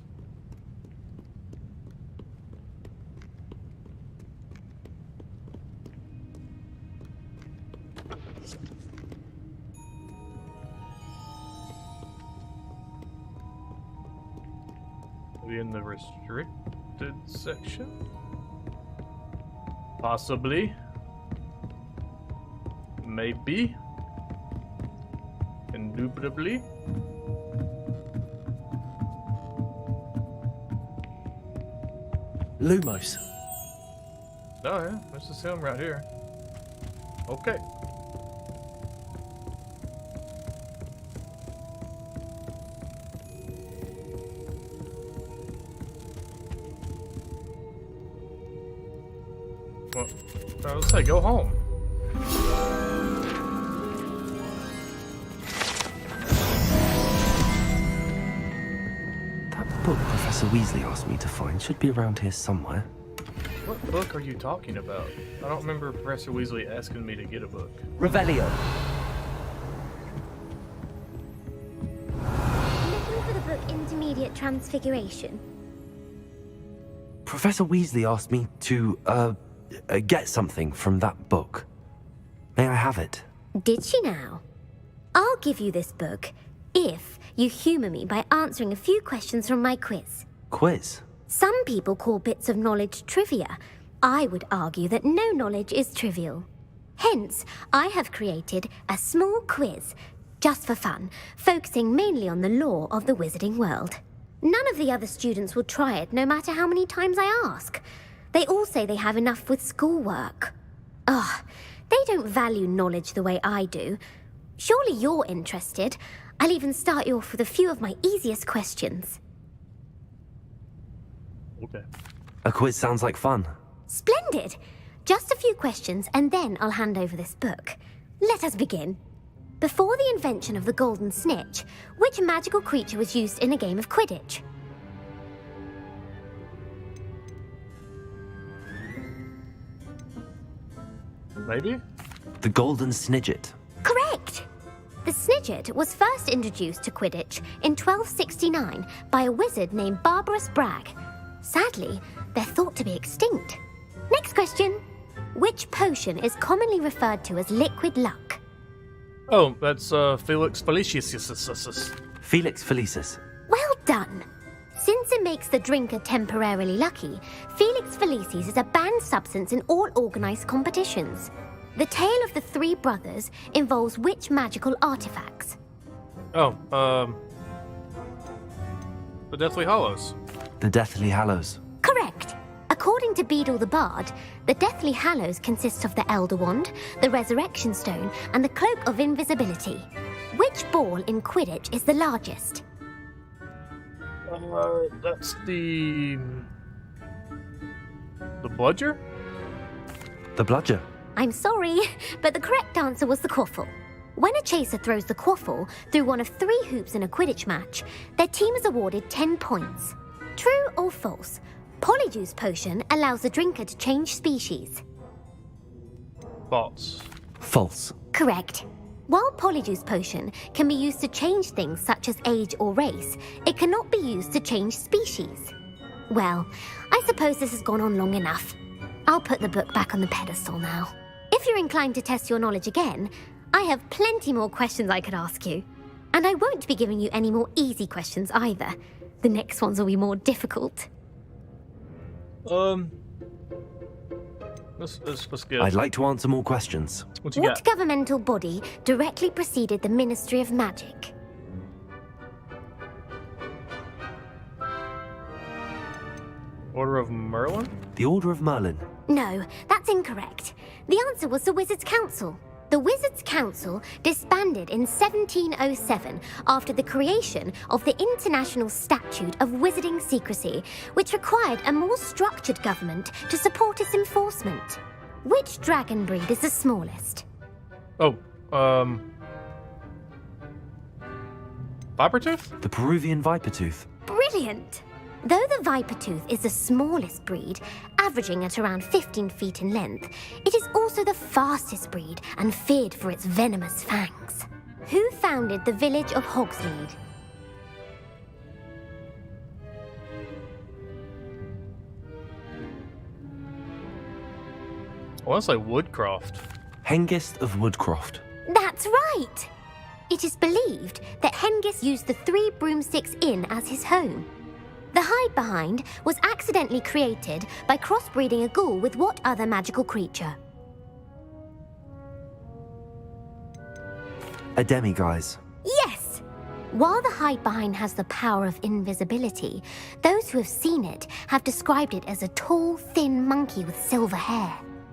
Speaker 1: Maybe in the restricted section? Possibly. Maybe. Indubitably.
Speaker 7: Lumos.
Speaker 1: Oh yeah, this is him right here. Okay. Well, let's say go home.
Speaker 7: That book Professor Weasley asked me to find should be around here somewhere.
Speaker 1: What book are you talking about? I don't remember Professor Weasley asking me to get a book.
Speaker 7: Revelio.
Speaker 15: Looking for the book Intermediate Transfiguration.
Speaker 7: Professor Weasley asked me to, get something from that book. May I have it?
Speaker 15: Did she now? I'll give you this book if you humour me by answering a few questions from my quiz.
Speaker 7: Quiz?
Speaker 15: Some people call bits of knowledge trivia. I would argue that no knowledge is trivial. Hence, I have created a small quiz, just for fun, focusing mainly on the lore of the wizarding world. None of the other students will try it, no matter how many times I ask. They all say they have enough with schoolwork. Ugh, they don't value knowledge the way I do. Surely you're interested. I'll even start you off with a few of my easiest questions.
Speaker 1: Okay.
Speaker 7: A quiz sounds like fun.
Speaker 15: Splendid! Just a few questions and then I'll hand over this book. Let us begin. Before the invention of the golden snitch, which magical creature was used in a game of Quidditch?
Speaker 1: Maybe?
Speaker 7: The golden snidget.
Speaker 15: Correct! The snidget was first introduced to Quidditch in 1269 by a wizard named Barbarous Bragg. Sadly, they're thought to be extinct. Next question. Which potion is commonly referred to as liquid luck?
Speaker 1: Oh, that's Felix Felicis.
Speaker 7: Felix Felicis.
Speaker 15: Well done! Since it makes the drinker temporarily lucky, Felix Felicis is a banned substance in all organised competitions. The tale of the three brothers involves which magical artifacts?
Speaker 1: Oh, the Deathly Hallows.
Speaker 7: The Deathly Hallows.
Speaker 15: Correct! According to Beedle the Bard, the Deathly Hallows consists of the Elder Wand, the Resurrection Stone, and the Cloak of Invisibility. Which ball in Quidditch is the largest?
Speaker 1: That's the bludger?
Speaker 7: The bludger.
Speaker 15: I'm sorry, but the correct answer was the quaffle. When a chaser throws the quaffle through one of 3 hoops in a Quidditch match, their team is awarded 10 points. True or false? Polyjuice Potion allows the drinker to change species.
Speaker 1: False.
Speaker 7: False.
Speaker 15: Correct. While Polyjuice Potion can be used to change things such as age or race, it cannot be used to change species. Well, I suppose this has gone on long enough. I'll put the book back on the pedestal now. If you're inclined to test your knowledge again, I have plenty more questions I could ask you. And I won't be giving you any more easy questions either. The next ones will be more difficult.
Speaker 1: Let's get.
Speaker 7: I'd like to answer more questions.
Speaker 15: What governmental body directly preceded the Ministry of Magic?
Speaker 1: Order of Merlin?
Speaker 7: The Order of Merlin.
Speaker 15: No, that's incorrect. The answer was the Wizards' Council. The Wizards' Council disbanded in 1707 after the creation of the International Statute of Wizarding Secrecy, which required a more structured government to support its enforcement. Which dragon breed is the smallest?
Speaker 1: Oh, Vipertooth?
Speaker 7: The Peruvian Vipertooth.
Speaker 15: Brilliant! Though the Vipertooth is the smallest breed, averaging at around 15 feet in length, it is also the fastest breed and feared for its venomous fangs. Who founded the village of Hogsmeade?
Speaker 1: I want to say Woodcroft.
Speaker 7: Hengist of Woodcroft.
Speaker 15: That's right! It is believed that Hengist used the 3 Broomsticks Inn as his home. The hide-behind was accidentally created by crossbreeding a ghoul with what other magical creature?
Speaker 7: A demiguise.
Speaker 15: Yes! While the hide-behind has the power of invisibility, those who have seen it have described it as a tall, thin monkey with silver hair.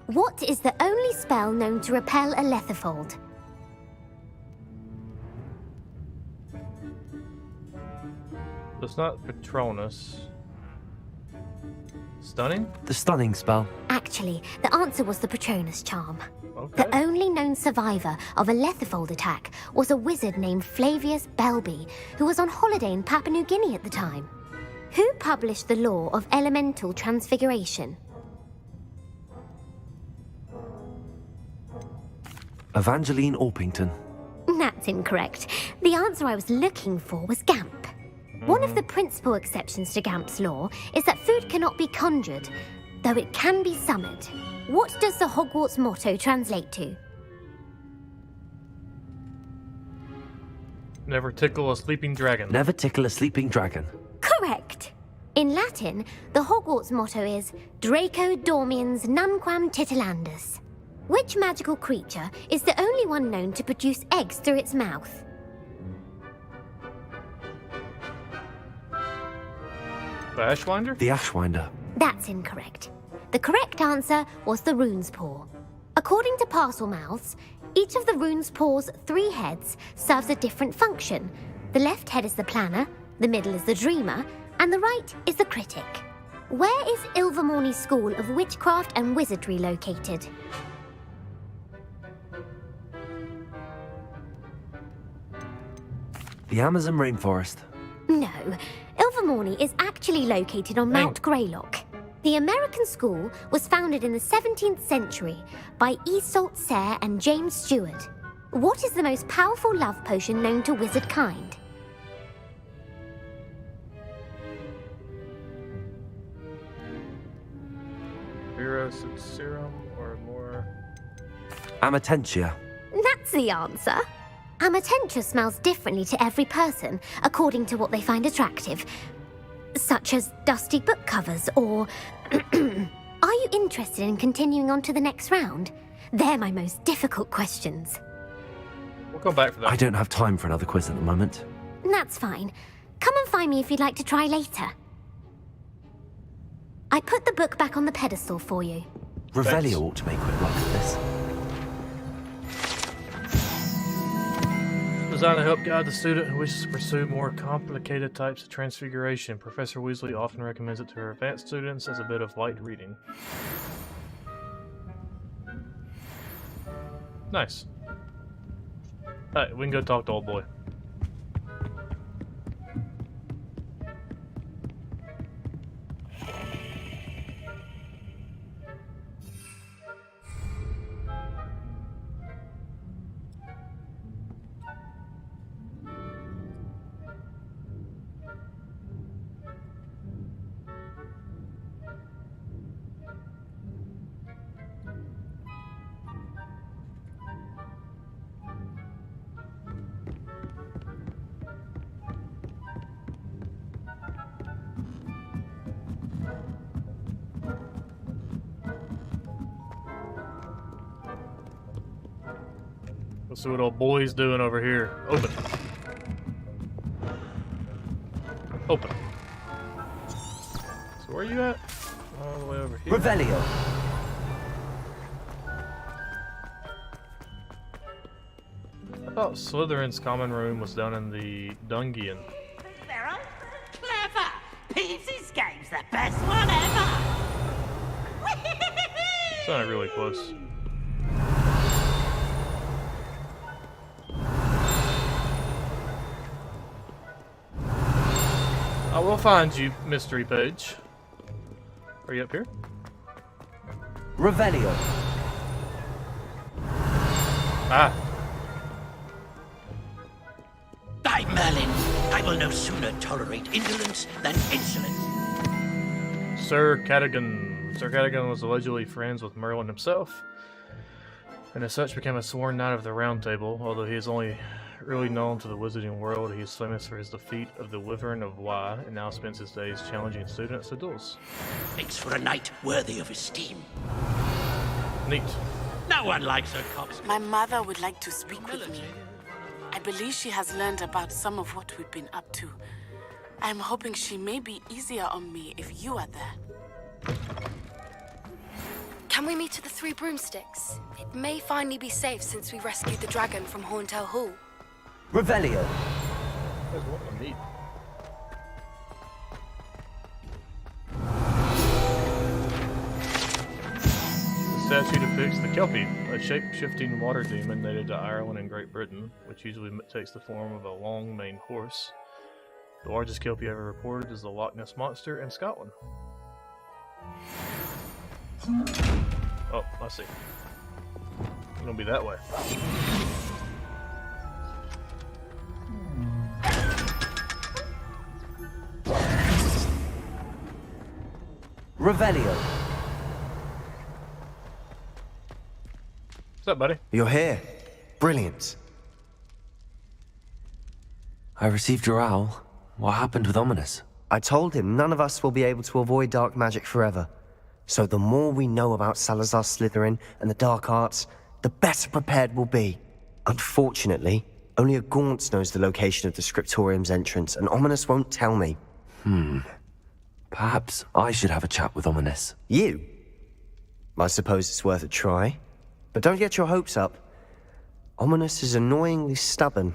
Speaker 15: What is the only spell known to repel a letherfold?
Speaker 1: It's not Patronus. Stunning?
Speaker 7: The stunning spell.
Speaker 15: Actually, the answer was the Patronus charm.
Speaker 1: Okay.
Speaker 15: The only known survivor of a letherfold attack was a wizard named Flavius Belby, who was on holiday in Papua New Guinea at the time. Who published the law of elemental transfiguration?
Speaker 7: Evangeline Orpington.
Speaker 15: That's incorrect. The answer I was looking for was Gamp. One of the principal exceptions to Gamp's law is that food cannot be conjured, though it can be summoned. What does the Hogwarts motto translate to?
Speaker 1: Never tickle a sleeping dragon.
Speaker 7: Never tickle a sleeping dragon.
Speaker 15: Correct! In Latin, the Hogwarts motto is Draco Dormiens Nunquam Titilandus. Which magical creature is the only one known to produce eggs through its mouth?
Speaker 1: The Ashwinder?
Speaker 7: The Ashwinder.
Speaker 15: That's incorrect. The correct answer was the Rune's Paw. According to Parselmouths, Each of the rune's paws' 3 heads serves a different function. The left head is the planner, the middle is the dreamer, and the right is the critic. Where is Ilvermorny School of Witchcraft and Wizardry located?
Speaker 7: The Amazon rainforest.
Speaker 15: No, Ilvermorny is actually located on Mount Greylock. The American school was founded in the 17th century by Isolde Sayre and James Stewart. What is the most powerful love potion known to wizard kind?
Speaker 1: Virus serum or more?
Speaker 7: Amatentia.
Speaker 15: That's the answer. Amatentia smells differently to every person, according to what they find attractive, such as dusty book covers or... Are you interested in continuing on to the next round? They're my most difficult questions.
Speaker 1: We'll come back for that.
Speaker 7: I don't have time for another quiz at the moment.
Speaker 15: That's fine. Come and find me if you'd like to try later. I put the book back on the pedestal for you.
Speaker 7: Revelio ought to make quick work of this.
Speaker 1: Designed to help guide the student who wishes to pursue more complicated types of transfiguration. Professor Weasley often recommends it to her advanced students as a bit of light reading. Nice. Alright, we can go talk to old boy. Let's see what old boy's doing over here. Open. Open. So where are you at? All the way over here.
Speaker 7: Revelio.
Speaker 1: I thought Slytherin's common room was down in the Dungeon.
Speaker 13: Clever! Peeves' game's the best one ever!
Speaker 1: Sounded really close. I will find you, mystery page. Are you up here?
Speaker 7: Revelio.
Speaker 1: Ah.
Speaker 13: By Merlin, I will no sooner tolerate indolence than insolence.
Speaker 1: Sir Cadogan. Sir Cadogan was allegedly friends with Merlin himself, and as such became a sworn knight of the Round Table. Although he is only really known to the wizarding world, he is famous for his defeat of the Wyvern of Wye, and now spends his days challenging students to duels.
Speaker 13: Makes for a knight worthy of esteem.
Speaker 1: Neat.
Speaker 13: No one likes a cops.
Speaker 16: My mother would like to speak with me. I believe she has learned about some of what we've been up to. I'm hoping she may be easier on me if you are there.
Speaker 2: Can we meet at the Three Broomsticks? It may finally be safe since we rescued the dragon from Horntail Hall.
Speaker 7: Revelio.
Speaker 1: That's what I need. The statue depicts the Kelpie, a shape-shifting water demon native to Ireland and Great Britain, which usually takes the form of a long-maned horse. The largest Kelpie ever reported is the Loch Ness Monster in Scotland. Oh, I see. It's gonna be that way.
Speaker 7: Revelio.
Speaker 1: What's up, buddy?
Speaker 11: You're here. Brilliant.
Speaker 7: I received your owl. What happened with Ominous?
Speaker 11: I told him none of us will be able to avoid dark magic forever. So the more we know about Salazar Slytherin and the dark arts, the better prepared we'll be. Unfortunately, only a Gaunt knows the location of the Scriptorium's entrance, and Ominous won't tell me.
Speaker 7: Perhaps I should have a chat with Ominous.
Speaker 11: You? I suppose it's worth a try. But don't get your hopes up. Ominous is annoyingly stubborn.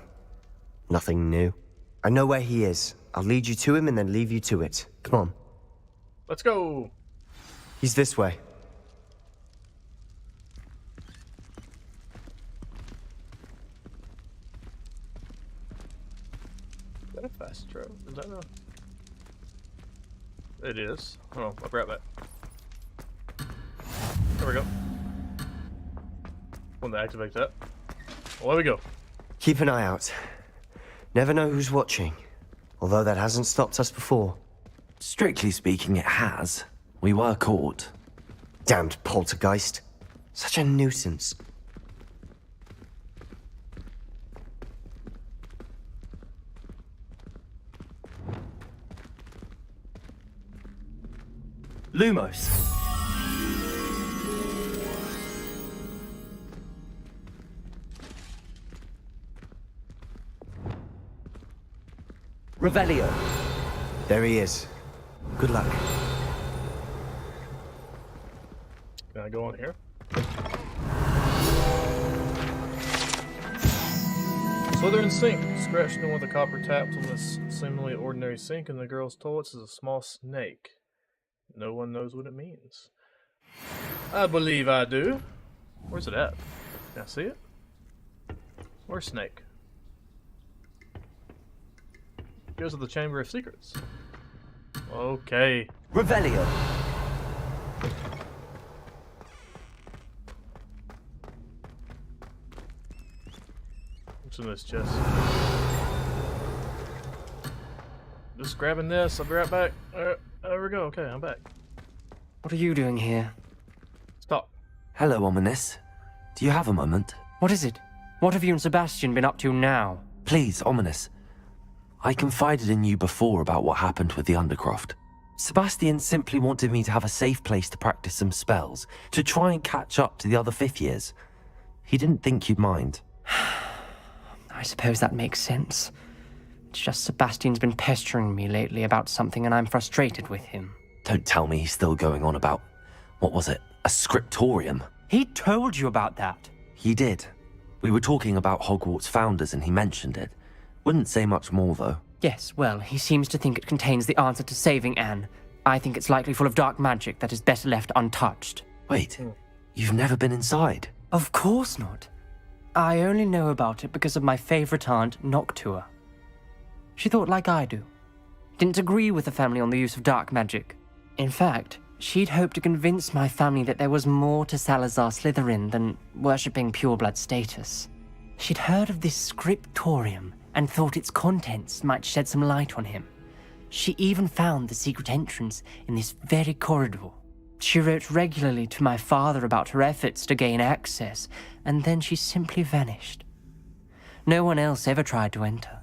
Speaker 11: Nothing new. I know where he is. I'll lead you to him and then leave you to it. Come on.
Speaker 1: Let's go.
Speaker 11: He's this way.
Speaker 1: Is that a fast travel? Is that a... It is. Oh, I'll grab that. There we go. Want to activate that. Well, there we go.
Speaker 11: Keep an eye out. Never know who's watching. Although that hasn't stopped us before.
Speaker 7: Strictly speaking, it has. We were caught.
Speaker 11: Damned poltergeist. Such a nuisance.
Speaker 7: Lumos. Revelio.
Speaker 11: There he is. Good luck.
Speaker 1: Can I go on here? Slytherin sink. Scratched in one of the copper taps on this seemingly ordinary sink in the girls' toilets is a small snake. No one knows what it means. I believe I do. Where's it at? Can I see it? Where's Snake? Goes to the Chamber of Secrets. Okay.
Speaker 7: Revelio.
Speaker 1: What's in this chest? Just grabbing this. I'll be right back. There we go. Okay, I'm back.
Speaker 10: What are you doing here?
Speaker 1: Stop.
Speaker 7: Hello, Ominous. Do you have a moment?
Speaker 10: What is it? What have you and Sebastian been up to now?
Speaker 7: Please, Ominous. I confided in you before about what happened with the Undercroft. Sebastian simply wanted me to have a safe place to practice some spells, to try and catch up to the other fifth years. He didn't think you'd mind.
Speaker 10: I suppose that makes sense. It's just Sebastian's been pestering me lately about something and I'm frustrated with him.
Speaker 7: Don't tell me he's still going on about, what was it, a scriptorium?
Speaker 10: He told you about that.
Speaker 7: He did. We were talking about Hogwarts founders and he mentioned it. Wouldn't say much more, though.
Speaker 10: Yes, well, he seems to think it contains the answer to saving Anne. I think it's likely full of dark magic that is better left untouched.
Speaker 7: Wait, you've never been inside?
Speaker 10: Of course not. I only know about it because of my favourite aunt, Noctua. She thought like I do. Didn't agree with the family on the use of dark magic. In fact, she'd hoped to convince my family that there was more to Salazar Slytherin than worshipping pureblood status. She'd heard of this scriptorium and thought its contents might shed some light on him. She even found the secret entrance in this very corridor. She wrote regularly to my father about her efforts to gain access, and then she simply vanished. No one else ever tried to enter.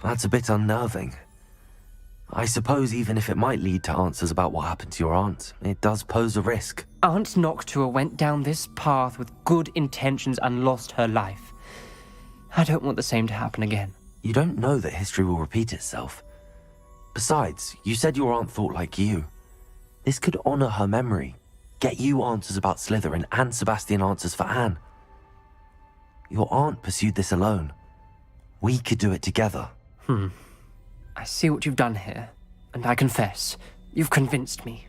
Speaker 7: That's a bit unnerving. I suppose even if it might lead to answers about what happened to your aunt, it does pose a risk.
Speaker 10: Aunt Noctua went down this path with good intentions and lost her life. I don't want the same to happen again.
Speaker 7: You don't know that history will repeat itself. Besides, you said your aunt thought like you. This could honor her memory, get you answers about Slytherin and Sebastian answers for Anne. Your aunt pursued this alone. We could do it together.
Speaker 10: I see what you've done here, and I confess, you've convinced me.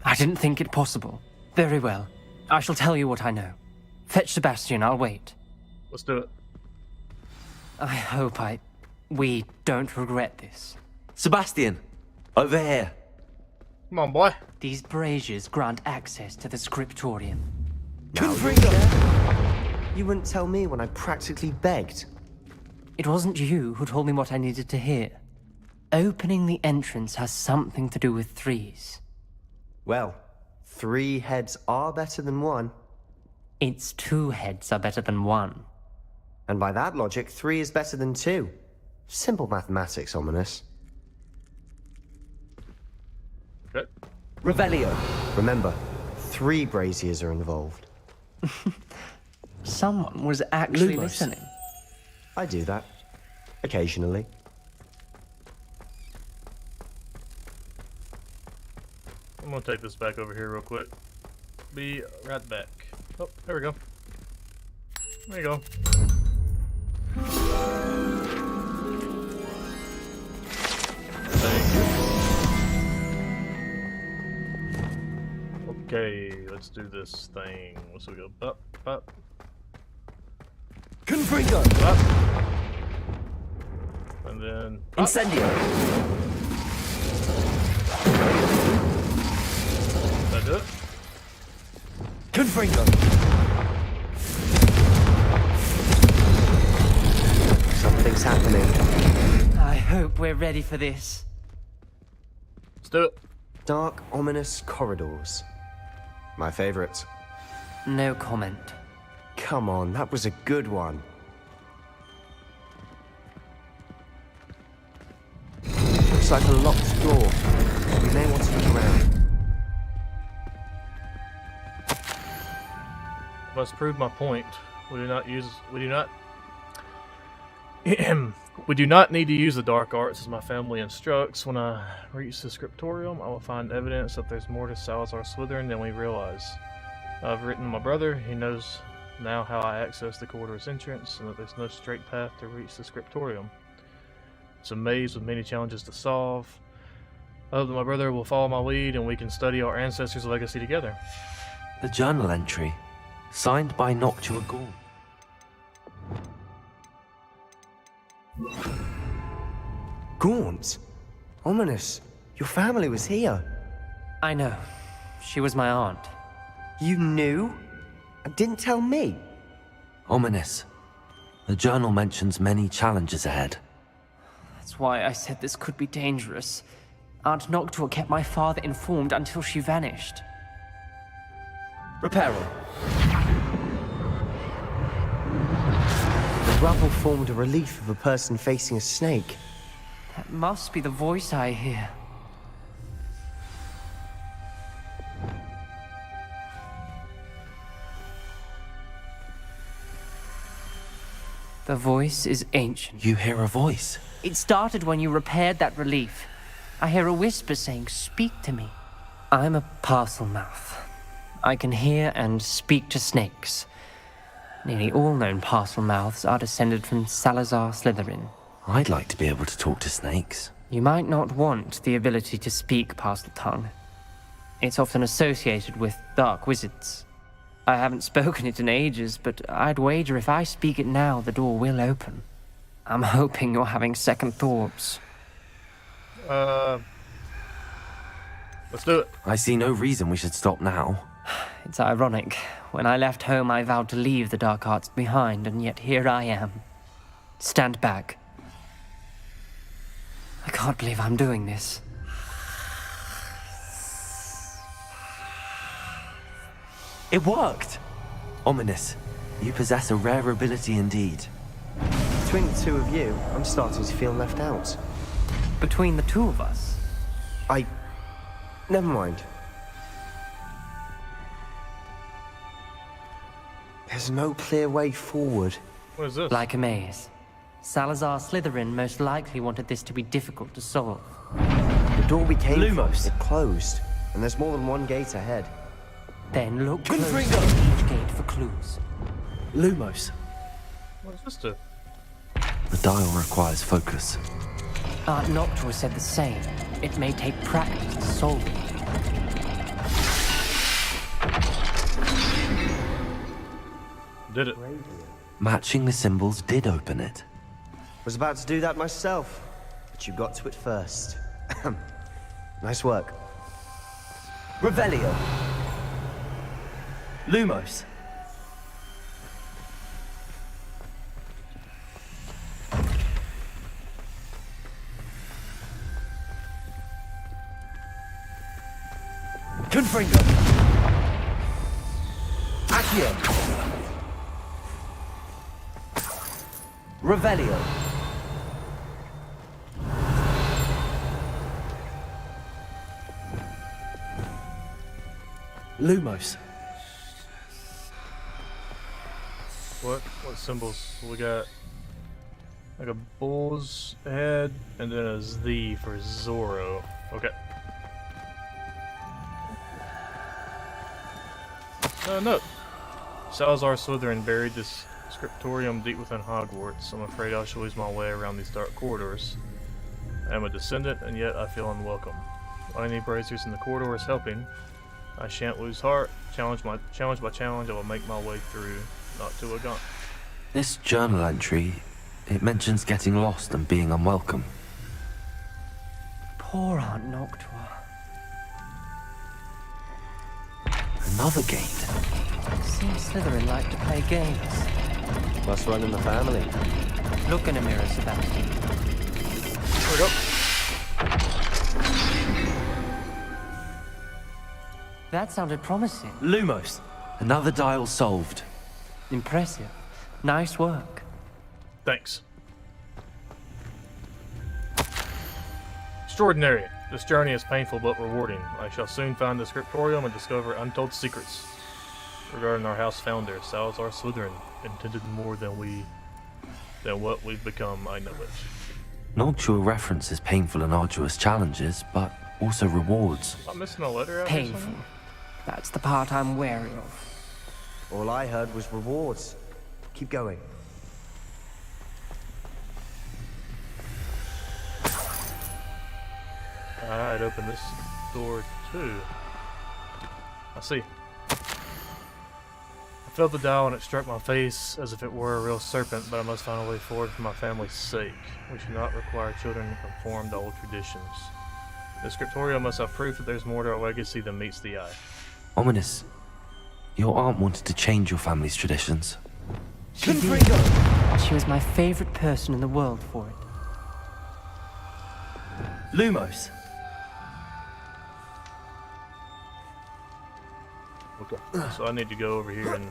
Speaker 10: I didn't think it possible. Very well. I shall tell you what I know. Fetch Sebastian, I'll wait.
Speaker 1: Let's do it.
Speaker 10: I hope we don't regret this.
Speaker 7: Sebastian, over here.
Speaker 1: Come on, boy.
Speaker 10: These braziers grant access to the scriptorium.
Speaker 11: You wouldn't tell me when I practically begged.
Speaker 10: It wasn't you who told me what I needed to hear. Opening the entrance has something to do with threes.
Speaker 11: Well, 3 heads are better than 1.
Speaker 10: Its 2 heads are better than 1.
Speaker 11: And by that logic, 3 is better than 2. Simple mathematics, Ominous.
Speaker 1: Okay.
Speaker 7: Revelio.
Speaker 11: Remember, 3 braziers are involved.
Speaker 10: Someone was actually
Speaker 11: Lumos.
Speaker 10: listening.
Speaker 11: I do that. Occasionally.
Speaker 1: I'm gonna take this back over here real quick. be right back. Oh, there we go. There you go. Thank you. Okay, let's do this thing. So we go up, up.
Speaker 11: Confringo!
Speaker 1: Up. And then up.
Speaker 11: Incendio!
Speaker 1: Did I do it?
Speaker 11: Confringo! Something's happening.
Speaker 10: I hope we're ready for this.
Speaker 1: Let's do it.
Speaker 11: Dark, ominous corridors. My favorite.
Speaker 10: No comment.
Speaker 11: Come on, that was a good one. Looks like a locked door. We may want to look around.
Speaker 1: Must prove my point. We do not we do not need to use the dark arts as my family instructs. When I reach the scriptorium, I will find evidence that there's more to Salazar Slytherin than we realize. I've written to my brother. He knows now how I access the corridor's entrance, and that there's no straight path to reach the scriptorium. It's a maze with many challenges to solve. I hope that my brother will follow my lead, and we can study our ancestors' legacy together.
Speaker 7: The journal entry, signed by Noctua Gaunt.
Speaker 11: Gaunt? Ominous. Your family was here.
Speaker 10: I know. She was my aunt.
Speaker 11: You knew? And didn't tell me?
Speaker 7: Ominous. The journal mentions many challenges ahead.
Speaker 10: That's why I said this could be dangerous. Aunt Noctua kept my father informed until she vanished.
Speaker 11: Reparo. The rubble formed a relief of a person facing a snake.
Speaker 10: That must be the voice I hear. The voice is ancient.
Speaker 7: You hear a voice?
Speaker 10: It started when you repaired that relief. I hear a whisper saying, "Speak to me." I'm a parcel mouth. I can hear and speak to snakes. Nearly all known parcel mouths are descended from Salazar Slytherin.
Speaker 7: I'd like to be able to talk to snakes.
Speaker 10: You might not want the ability to speak parcel tongue. It's often associated with dark wizards. I haven't spoken it in ages, but I'd wager if I speak it now, the door will open. I'm hoping you're having second thoughts.
Speaker 1: Let's do it.
Speaker 7: I see no reason we should stop now.
Speaker 10: It's ironic. When I left home, I vowed to leave the dark arts behind, and yet here I am. Stand back. I can't believe I'm doing this.
Speaker 7: It worked! Ominous. You possess a rare ability indeed.
Speaker 11: Between the two of you, I'm starting to feel left out.
Speaker 10: Between the two of us?
Speaker 11: Never mind. There's no clear way forward.
Speaker 1: What is this?
Speaker 10: Like a maze. Salazar Slytherin most likely wanted this to be difficult to solve.
Speaker 11: The door we came
Speaker 10: Lumos.
Speaker 11: from, it closed. And there's more than one gate ahead.
Speaker 10: Then look closely
Speaker 11: Confringo.
Speaker 10: at each gate for clues.
Speaker 7: Lumos.
Speaker 1: What does this do?
Speaker 7: The dial requires focus.
Speaker 10: Aunt Noctua said the same. It may take practice to solve it.
Speaker 1: Did it.
Speaker 7: Matching the symbols did open it.
Speaker 11: Was about to do that myself, but you got to it first. Nice work.
Speaker 14: Revelio. Lumos. Confringo. Accio. Revelio. Lumos.
Speaker 1: What symbols? We got like a bull's head and then a Z for Zorro. Okay. Note. Salazar Slytherin buried this scriptorium deep within Hogwarts. I'm afraid I shall lose my way around these dark corridors. I am a descendant, and yet I feel unwelcome. While any braziers in the corridor is helping, I shan't lose heart. Challenge by challenge, I will make my way through, not to a gaunt.
Speaker 7: This journal entry, it mentions getting lost and being unwelcome.
Speaker 10: Poor Aunt Noctua.
Speaker 7: Another gate.
Speaker 10: Seems Slytherin like to play games.
Speaker 11: Must run in the family.
Speaker 10: Look in a mirror, Sebastian.
Speaker 1: There we go.
Speaker 10: That sounded promising.
Speaker 7: Lumos. Another dial solved.
Speaker 10: Impressive. Nice work.
Speaker 1: Thanks. Extraordinary. This journey is painful but rewarding. I shall soon find the scriptorium and discover untold secrets regarding our house founder, Salazar Slytherin, intended more than what we've become, I know it.
Speaker 7: Noctua references painful and arduous challenges, but also rewards.
Speaker 1: I'm missing a letter out here
Speaker 10: Painful.
Speaker 1: somewhere?
Speaker 10: That's the part I'm wary of.
Speaker 11: All I heard was rewards. Keep going.
Speaker 1: I'd open this door too. I see. I felt the dial and it struck my face as if it were a real serpent, but I must find a way forward for my family's sake. We should not require children to conform to old traditions. The scriptorium must have proof that there's more to our legacy than meets the eye.
Speaker 7: Ominous. Your aunt wanted to change your family's traditions.
Speaker 10: She did. She was my favorite person in the world for it.
Speaker 7: Lumos.
Speaker 1: Okay, so I need to go over here and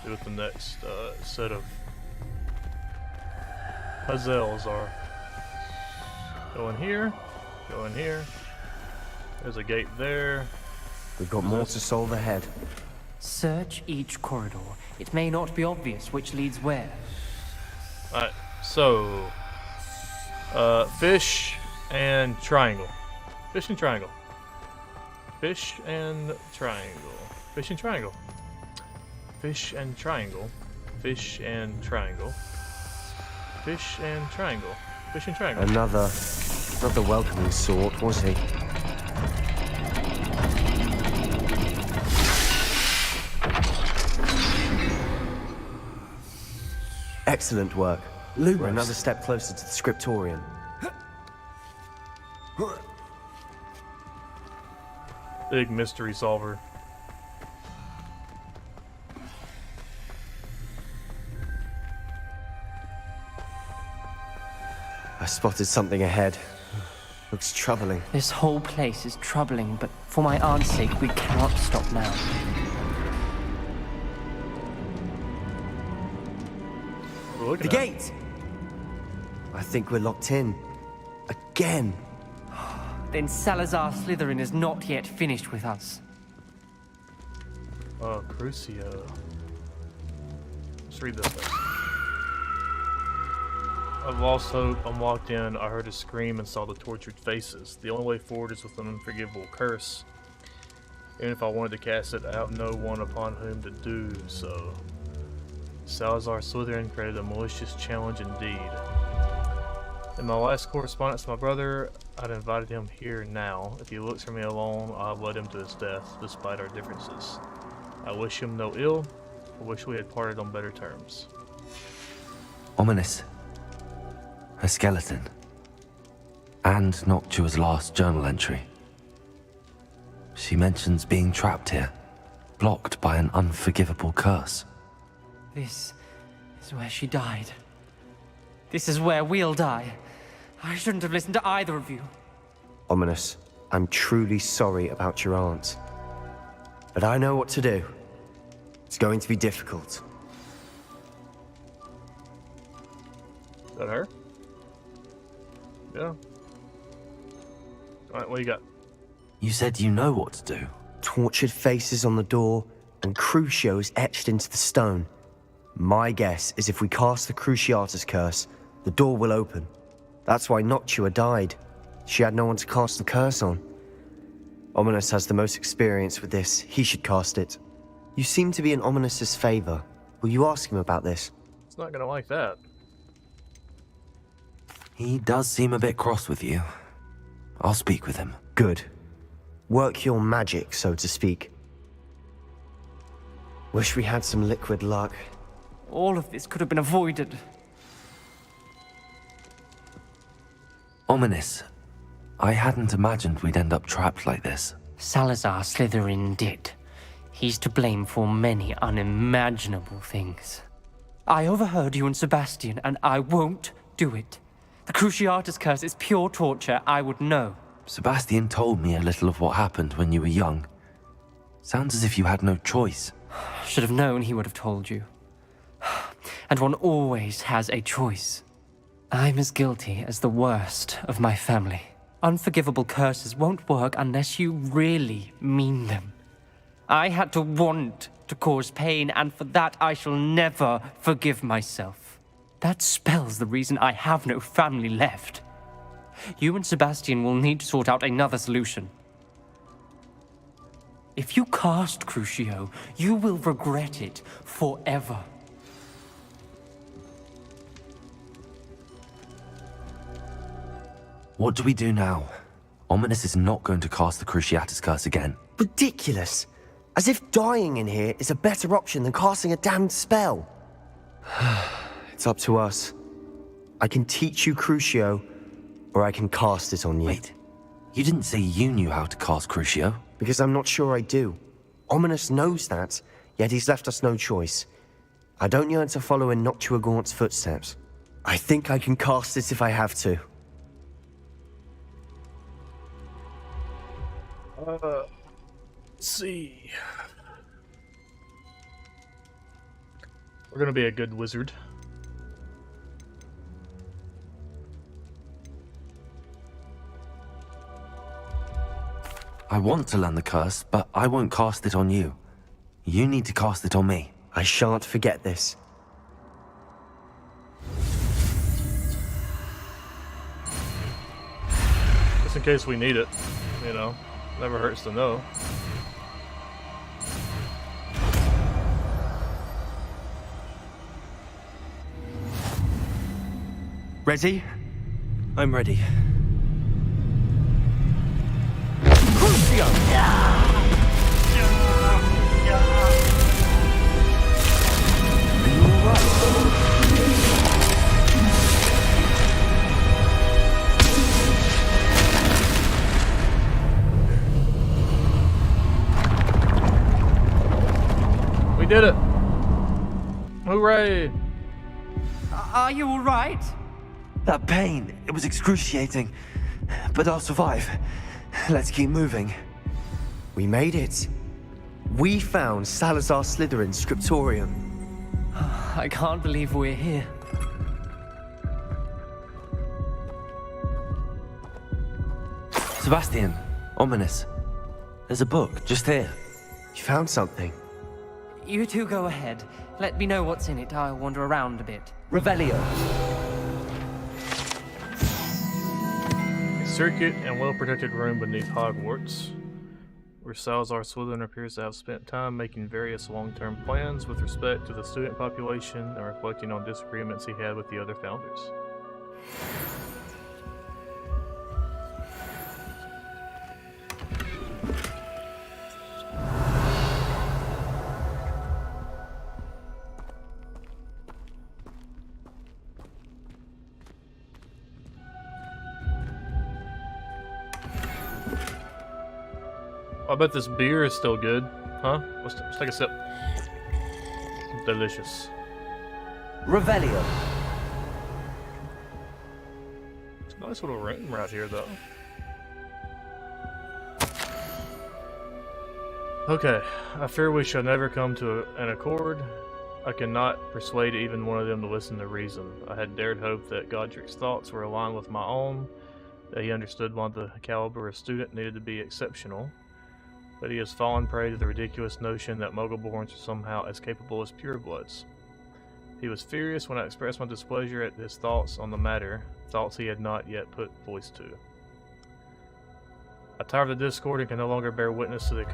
Speaker 1: do what the next set of puzzles are. Go in here, go in here. There's a gate there.
Speaker 11: We've got more to solve ahead.
Speaker 10: Search each corridor. It may not be obvious which leads where.
Speaker 1: Alright, so fish and triangle. Fish and triangle. Fish and triangle. Fish and triangle. Fish and triangle. Fish and triangle. Fish and triangle. Fish and triangle.
Speaker 11: Another, not the welcoming sort, was he? Excellent work. We're another step closer to the scriptorium.
Speaker 1: Big mystery solver.
Speaker 11: I spotted something ahead. Looks troubling.
Speaker 10: This whole place is troubling, but for my aunt's sake, we cannot stop now.
Speaker 11: The gate! I think we're locked in. Again.
Speaker 10: Then Salazar Slytherin is not yet finished with us.
Speaker 1: Oh, Crucio. Let's read this thing. I've lost hope. I'm locked in. I heard a scream and saw the tortured faces. The only way forward is with an unforgivable curse. Even if I wanted to cast it, I have no one upon whom to do so. Salazar Slytherin created a malicious challenge indeed. In my last correspondence to my brother, I'd invited him here now. If he looks for me alone, I'll have led him to his death, despite our differences. I wish him no ill. I wish we had parted on better terms.
Speaker 7: Ominous. Her skeleton. And Noctua's last journal entry. She mentions being trapped here, blocked by an unforgivable curse.
Speaker 10: This is where she died. This is where we'll die. I shouldn't have listened to either of you.
Speaker 11: Ominous, I'm truly sorry about your aunt. But I know what to do. It's going to be difficult.
Speaker 1: Is that her? Yeah. Alright, what do you got?
Speaker 7: You said you know what to do.
Speaker 11: Tortured faces on the door and Crucios etched into the stone. My guess is if we cast the Cruciatus curse, the door will open. That's why Noctua died. She had no one to cast the curse on. Ominous has the most experience with this. He should cast it. You seem to be in Ominous's favor. Will you ask him about this?
Speaker 1: It's not gonna like that.
Speaker 7: He does seem a bit cross with you. I'll speak with him.
Speaker 11: Good. Work your magic, so to speak. Wish we had some liquid luck.
Speaker 10: All of this could have been avoided.
Speaker 7: Ominous. I hadn't imagined we'd end up trapped like this.
Speaker 10: Salazar Slytherin did. He's to blame for many unimaginable things. I overheard you and Sebastian, and I won't do it. The Cruciatus curse is pure torture, I would know.
Speaker 7: Sebastian told me a little of what happened when you were young. Sounds as if you had no choice.
Speaker 10: Should have known he would have told you. And one always has a choice. I'm as guilty as the worst of my family. Unforgivable curses won't work unless you really mean them. I had to want to cause pain, and for that I shall never forgive myself. That spells the reason I have no family left. You and Sebastian will need to sort out another solution. If you cast Crucio, you will regret it forever.
Speaker 7: What do we do now? Ominous is not going to cast the Cruciatus curse again.
Speaker 11: Ridiculous! As if dying in here is a better option than casting a damned spell. It's up to us. I can teach you Crucio, or I can cast it on you.
Speaker 7: Wait, you didn't say you knew how to cast Crucio?
Speaker 11: Because I'm not sure I do. Ominous knows that, yet he's left us no choice. I don't yearn to follow in Noctua Gaunt's footsteps. I think I can cast it if I have to.
Speaker 1: Let's see. We're gonna be a good wizard.
Speaker 7: I want to learn the curse, but I won't cast it on you. You need to cast it on me.
Speaker 11: I shan't forget this.
Speaker 1: Just in case we need it, you know. Never hurts to know.
Speaker 11: Ready?
Speaker 7: I'm ready.
Speaker 1: We did it! Hooray!
Speaker 10: Are you all right?
Speaker 7: That pain, it was excruciating. But I'll survive. Let's keep moving.
Speaker 11: We made it. We found Salazar Slytherin's scriptorium.
Speaker 10: I can't believe we're here.
Speaker 7: Sebastian, Ominous. There's a book just here.
Speaker 11: You found something?
Speaker 10: You two go ahead. Let me know what's in it. I'll wander around a bit.
Speaker 7: Revelio.
Speaker 1: A circuit and well-protected room beneath Hogwarts, where Salazar Slytherin appears to have spent time making various long-term plans with respect to the student population and reflecting on disagreements he had with the other founders. I bet this beer is still good, huh? Let's take a sip. Delicious.
Speaker 7: Revelio.
Speaker 1: It's a nice little room right here, though. Okay, I fear we shall never come to an accord. I cannot persuade even one of them to listen to reason. I had dared hope that Godric's thoughts were aligned with my own, that he understood why the caliber of student needed to be exceptional. But he has fallen prey to the ridiculous notion that Muggleborns are somehow as capable as purebloods. He was furious when I expressed my displeasure at his thoughts on the matter, thoughts he had not yet put voice to. I tire of the discord and can no longer bear witness to the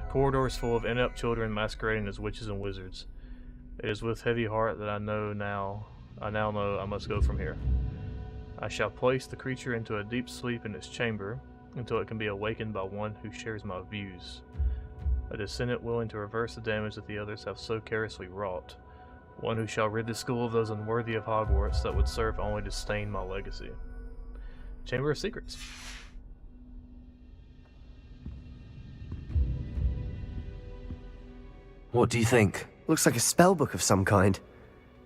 Speaker 1: corridors full of inept children masquerading as witches and wizards. It is with heavy heart that I now know I must go from here. I shall place the creature into a deep sleep in its chamber until it can be awakened by one who shares my views. A descendant willing to reverse the damage that the others have so carelessly wrought. One who shall rid the school of those unworthy of Hogwarts that would serve only to stain my legacy. Chamber of Secrets.
Speaker 7: What do you think?
Speaker 11: Looks like a spellbook of some kind.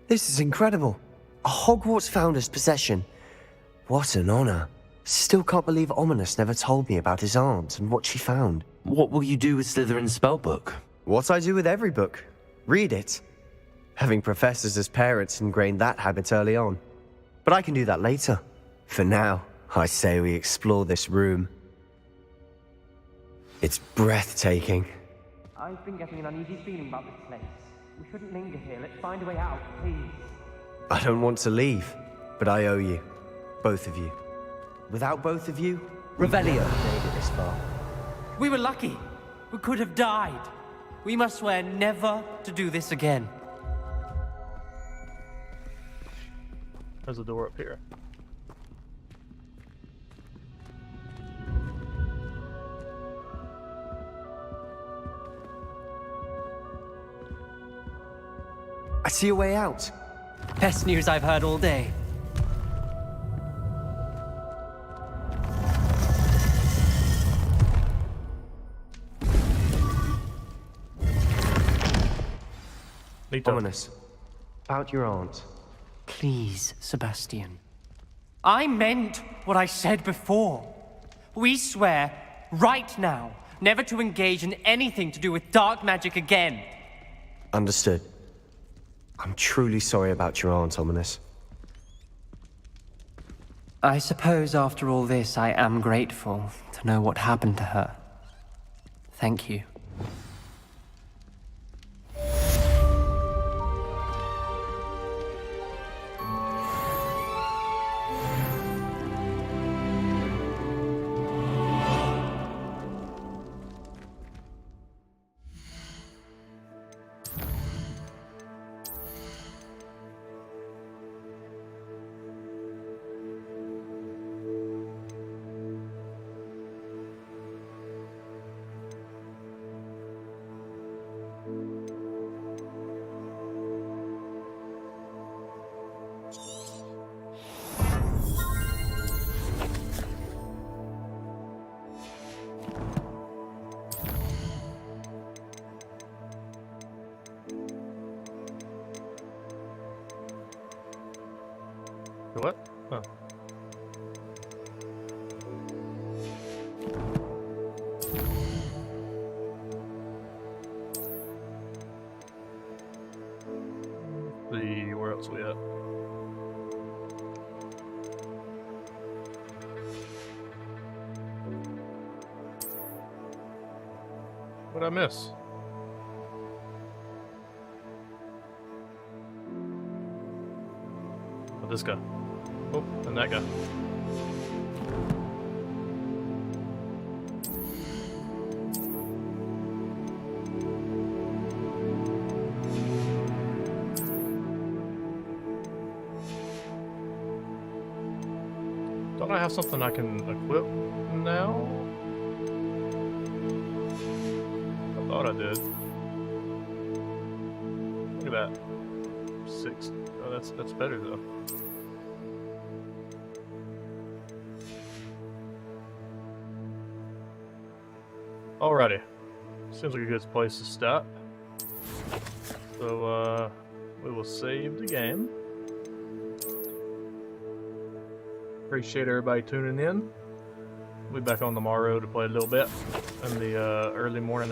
Speaker 11: This is incredible. A Hogwarts founder's possession. What an honor. Still can't believe Ominous never told me about his aunt and what she found.
Speaker 7: What will you do with Slytherin's spellbook?
Speaker 11: What I do with every book. Read it. Having professors as parents ingrained that habit early on. But I can do that later. For now, I say we explore this room. It's breathtaking.
Speaker 10: I've been getting an uneasy feeling about this place. We shouldn't linger here. Let's find a way out, please.
Speaker 11: I don't want to leave, but I owe you. Both of you. Without both of you, Revelio made it this far.
Speaker 10: We were lucky. We could have died. We must swear never to do this again.
Speaker 1: There's a door up here.
Speaker 11: I see a way out.
Speaker 10: Best news I've heard all day.
Speaker 11: Ominous. About your aunt.
Speaker 10: Please, Sebastian. I meant what I said before. We swear, right now, never to engage in anything to do with dark magic again.
Speaker 11: Understood. I'm truly sorry about your aunt, Ominous.
Speaker 10: I suppose after all this, I am grateful to know what happened to her. Thank you.
Speaker 1: What? Oh. Where else are we at? What'd I miss? Oh, this guy. Oh, and that guy. Don't I have something I can equip now? I thought I did. Look at that. 6. Oh, that's better though. Alrighty. Seems like a good place to stop. So, we will save the game. Appreciate everybody tuning in. We'll be back on tomorrow to play a little bit in the early morning